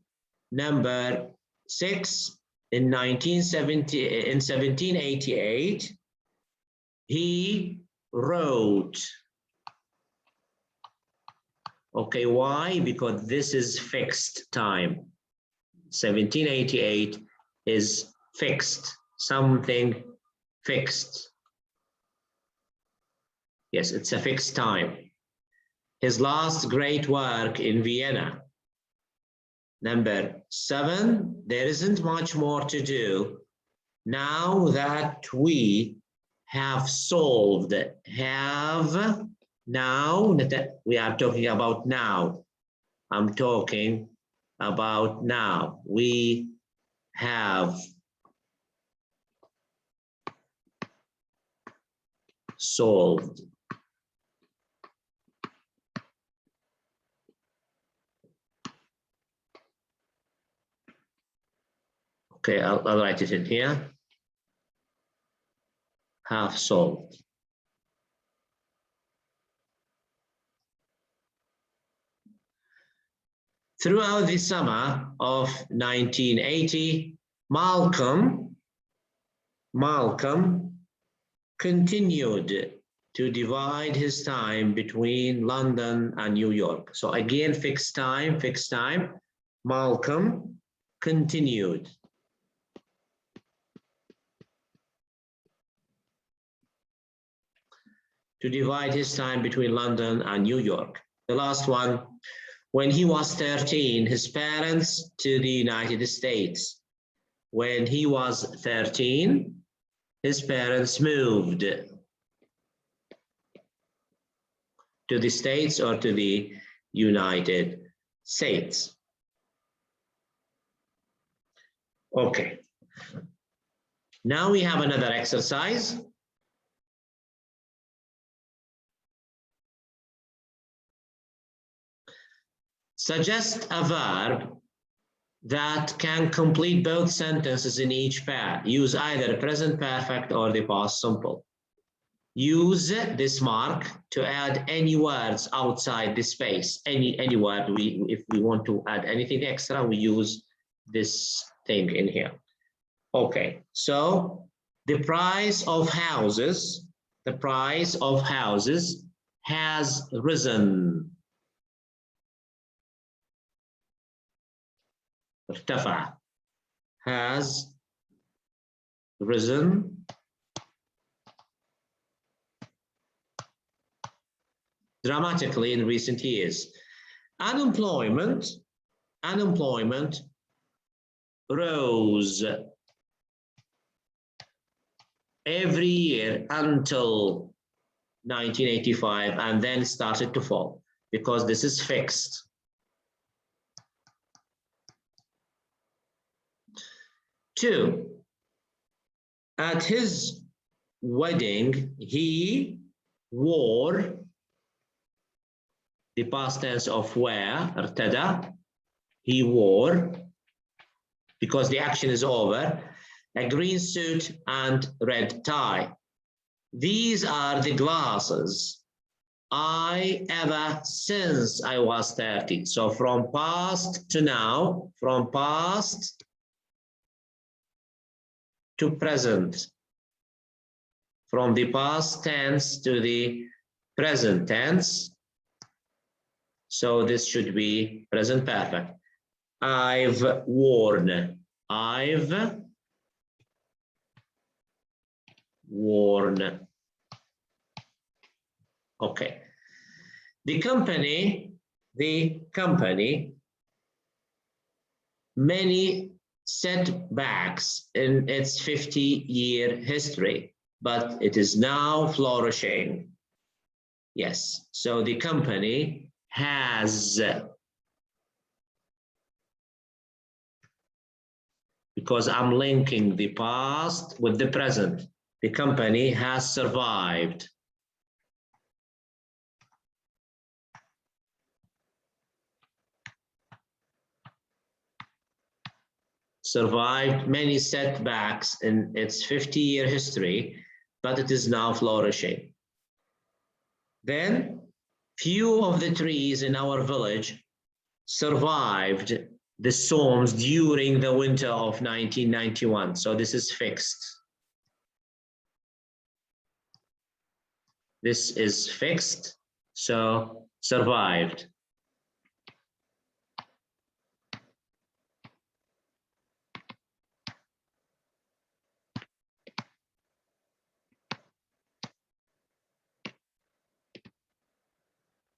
Speaker 1: Number 6, in 1788, he wrote. Okay, why? Because this is fixed time. 1788 is fixed, something fixed. Yes, it's a fixed time. His last great work in Vienna. Number 7, there isn't much more to do now that we have solved. Now that we are talking about now. I'm talking about now. We have solved. Okay, I'll write it in here. Have solved. Throughout the summer of 1980, Malcolm continued to divide his time between London and New York. So again, fixed time. Malcolm continued. To divide his time between London and New York. The last one, when he was 13, his parents to the United States. When he was 13, his parents moved to the States or to the United States. Okay. Now we have another exercise. Suggest a verb that can complete both sentences in each pair. Use either present perfect or the past simple. Use this mark to add any words outside the space. Any word, if we want to add anything extra, we use this thing in here. Okay, so the price of houses has risen. ارتفع, has risen dramatically in recent years. Unemployment rose every year until 1985 and then started to fall because this is fixed. Two, at his wedding, he wore, the past tense of wear, ارتدى, he wore, because the action is over, a green suit and red tie. These are the glasses I ever since I was 30. So from past to now, from past to present, from the past tense to the present tense. So this should be present perfect. I've worn. I've worn. Okay. The company, many setbacks in its 50-year history, but it is now flourishing. Yes, so the company has, because I'm linking the past with the present, the company has survived. Survived many setbacks in its 50-year history, but it is now flourishing. Then, few of the trees in our village survived the storms during the winter of 1991. So this is fixed. This is fixed, so survived.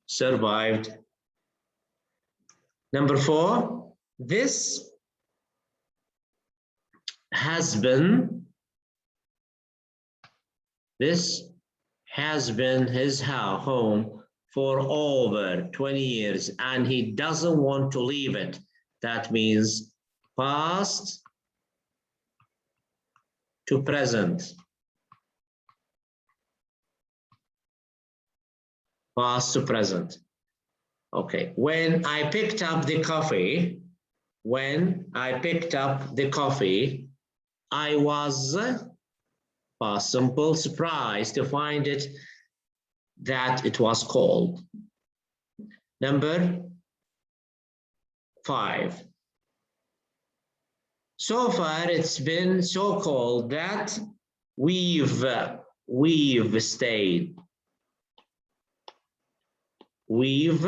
Speaker 1: Survived. Number 4, this has been his home for over 20 years and he doesn't want to leave it. That means past to present. Past to present. Okay, when I picked up the coffee, I was past simple surprised to find it that it was cold. Number 5. So far, it's been so cold that we've stayed. We've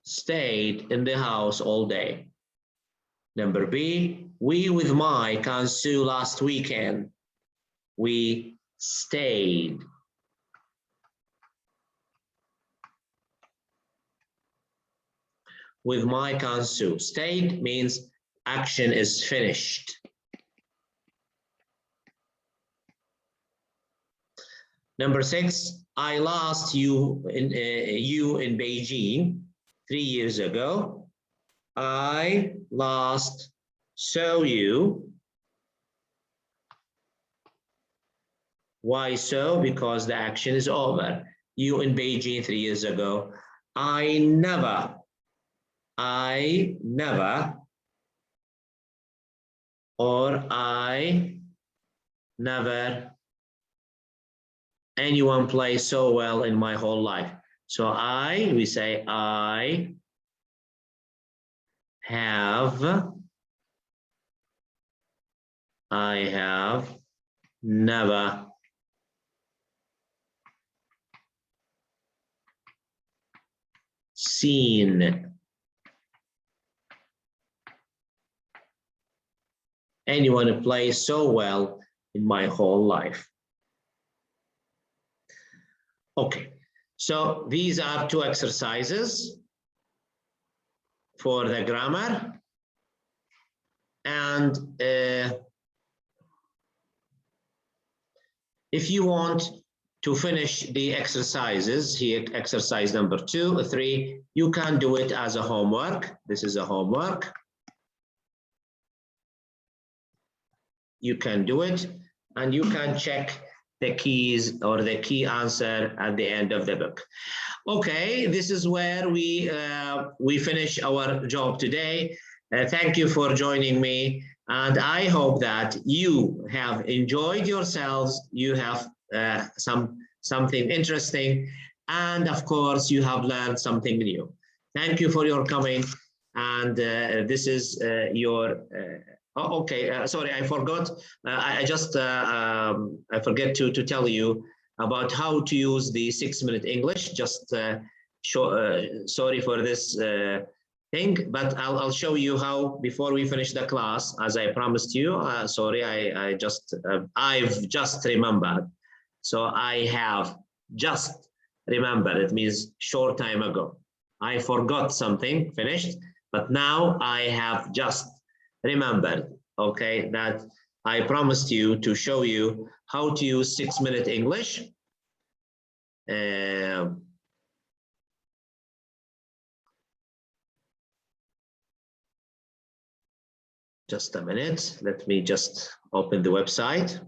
Speaker 1: stayed in the house all day. Number B, we with Mike and Sue last weekend. We stayed. With Mike and Sue. Stayed means action is finished. Number 6, I lost you in Beijing 3 years ago. I last saw you. Why so? Because the action is over. You in Beijing 3 years ago. I never, or I never, anyone play so well in my whole life. So we say I have never seen anyone play so well in my whole life. Okay, so these are 2 exercises for the grammar. And if you want to finish the exercises, here exercise number 2 or 3, you can do it as a homework. This is a homework. You can do it and you can check the keys or the key answer at the end of the book. Okay, this is where we finish our job today. Thank you for joining me, and I hope that you have enjoyed yourselves. You have something interesting, and of course, you have learned something new. Thank you for your coming, and this is your. Sorry, I forgot. I forget to tell you about how to use the 6-minute English. Just sorry for this thing, but I'll show you how before we finish the class, as I promised you. Sorry, I've just remembered. So I have just remembered. It means short time ago. I forgot something, finished, but now I have just remembered, okay, that I promised you to show you how to use 6-minute English. Just a minute, let me just open the website.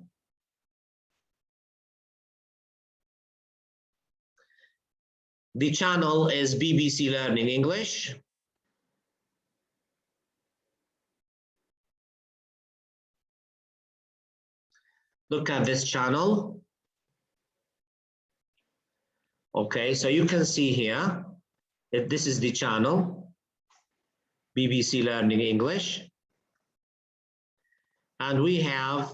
Speaker 1: The channel is BBC Learning English. Look at this channel. Okay, so you can see here that this is the channel, BBC Learning English. And we have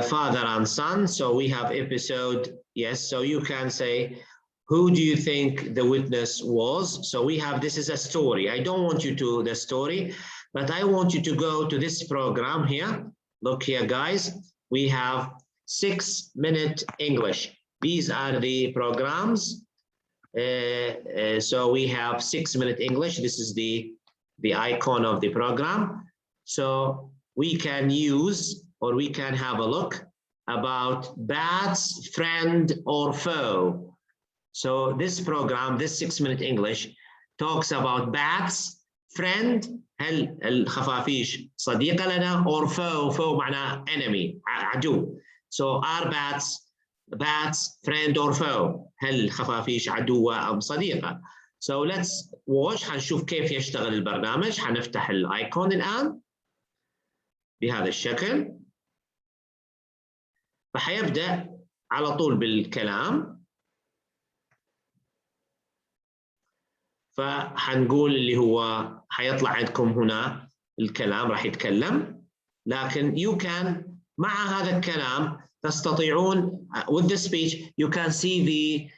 Speaker 1: father and son, so we have episode, yes, so you can say, who do you think the witness was? So we have, this is a story. I don't want you to the story, but I want you to go to this program here. Look here, guys. We have 6-minute English. These are the programs. So we have 6-minute English. This is the icon of the program. So we can use, or we can have a look about bats, friend or foe. So this program, this 6-minute English, talks about bats, friend, هل الخفافيش صديقة لنا, or foe, foe معناه enemy, عدو. So are bats, friend or foe, هل الخفافيش عدوة أم صديقة. So let's watch, حنشوف كيف يشتغل البرنامج. حنفتح الايكون الآن بهذا الشكل. فحيبدأ على طول بالكلام. فحنقول اللي هو حيطلع عندكم هنا الكلام راح يتكلم، لكن you can مع هذا الكلام تستطيعون with the speech you can see the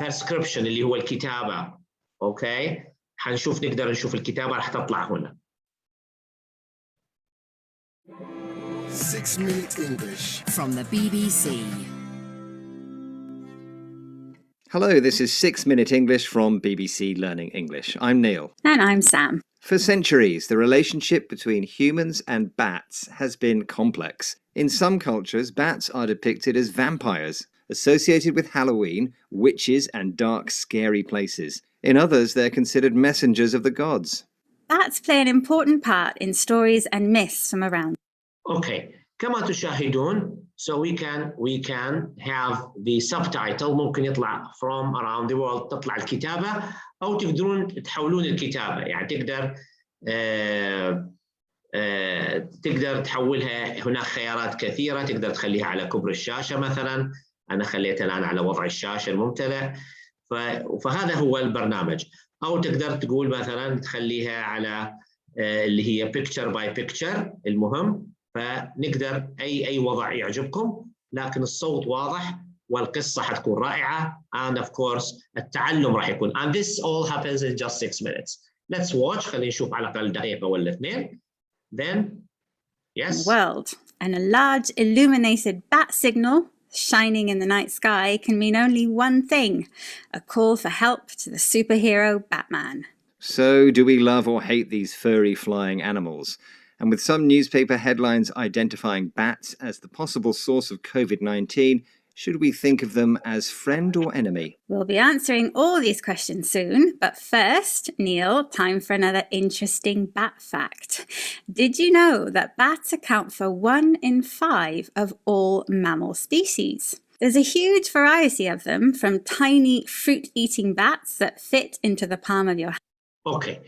Speaker 1: transcription اللي هو الكتابة. اوكي نقدر نشوف الكتابة راح تطلع هنا.
Speaker 5: 6-minute English from the BBC.
Speaker 6: Hello, this is 6-minute English from BBC Learning English. I'm Neil.
Speaker 7: And I'm Sam.
Speaker 6: For centuries, the relationship between humans and bats has been complex. In some cultures, bats are depicted as vampires, associated with Halloween, witches, and dark, scary places. In others, they're considered messengers of the gods.
Speaker 7: Bats play an important part in stories and myths from around.
Speaker 1: Okay, كما تشاهدون, so we can have the subtitle. ممكن يطلع from around the world, تطلع الكتابة, أو تقدرون تحولون الكتابة. يعني تقدر تحولها. هناك خيارات كثيرة. تقدر تخليها على كبر الشاشة مثلا. أنا خليتها الآن على وضع الشاشة الممتلئ. فهذا هو البرنامج. أو تقدر تقول مثلا تخليها على اللي هي picture by picture. المهم فنقدر أي وضع يعجبكم، لكن الصوت واضح والقصة حتكون رائعة. And of course التعلم راح يكون. And this all happens in just 6 minutes. Let's watch. خلينا نشوف على الأقل دقيقة ولا اثنين. Then, yes.
Speaker 7: World. And a large illuminated bat signal shining in the night sky can mean only one thing: a call for help to the superhero Batman.
Speaker 6: So, do we love or hate these furry flying animals? And with some newspaper headlines identifying bats as the possible source of COVID-19, should we think of them as friend or enemy?
Speaker 7: We'll be answering all these questions soon, but first, Neil, time for another interesting bat fact. Did you know that bats account for 1 in 5 of all mammal species? There's a huge variety of them, from tiny fruit-eating bats that fit into the palm of your hand.
Speaker 1: Okay.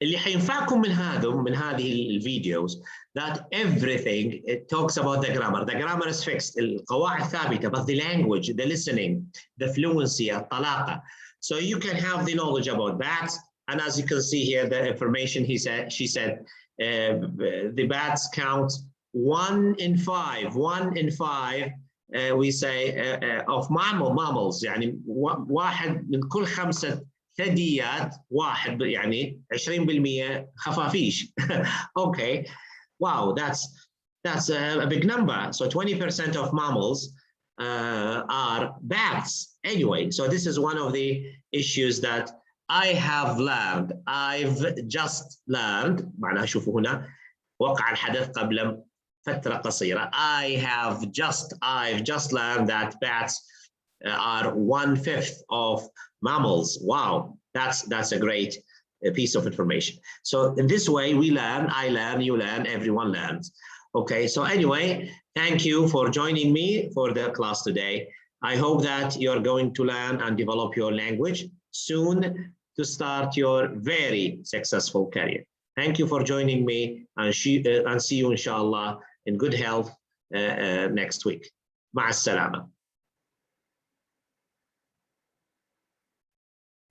Speaker 1: اللي حينفعكم من هذه الفيديوز that everything it talks about the grammar. The grammar is fixed. القواعد ثابتة, but the language, the listening, the fluency, الطلاقة. So you can have the knowledge about bats, and as you can see here, the information she said, the bats count 1 in 5. 1 in 5 we say of mammals يعني واحد من كل 5 ثدييات واحد يعني 20% خفافيش. Okay, wow, that's a big number. So 20% of mammals are bats. Anyway, so this is one of the issues that I have learned. I've just learned. معناها شوفوا هنا وقع الحدث قبل فترة قصيرة. I've just learned that bats are 1/5 of mammals. Wow, that's a great piece of information. So in this way, we learn, I learn, you learn, everyone learns. Okay, so anyway, thank you for joining me for the class today. I hope that you're going to learn and develop your language soon to start your very successful career. Thank you for joining me, and see you inshallah in good health next week. مع السلامة.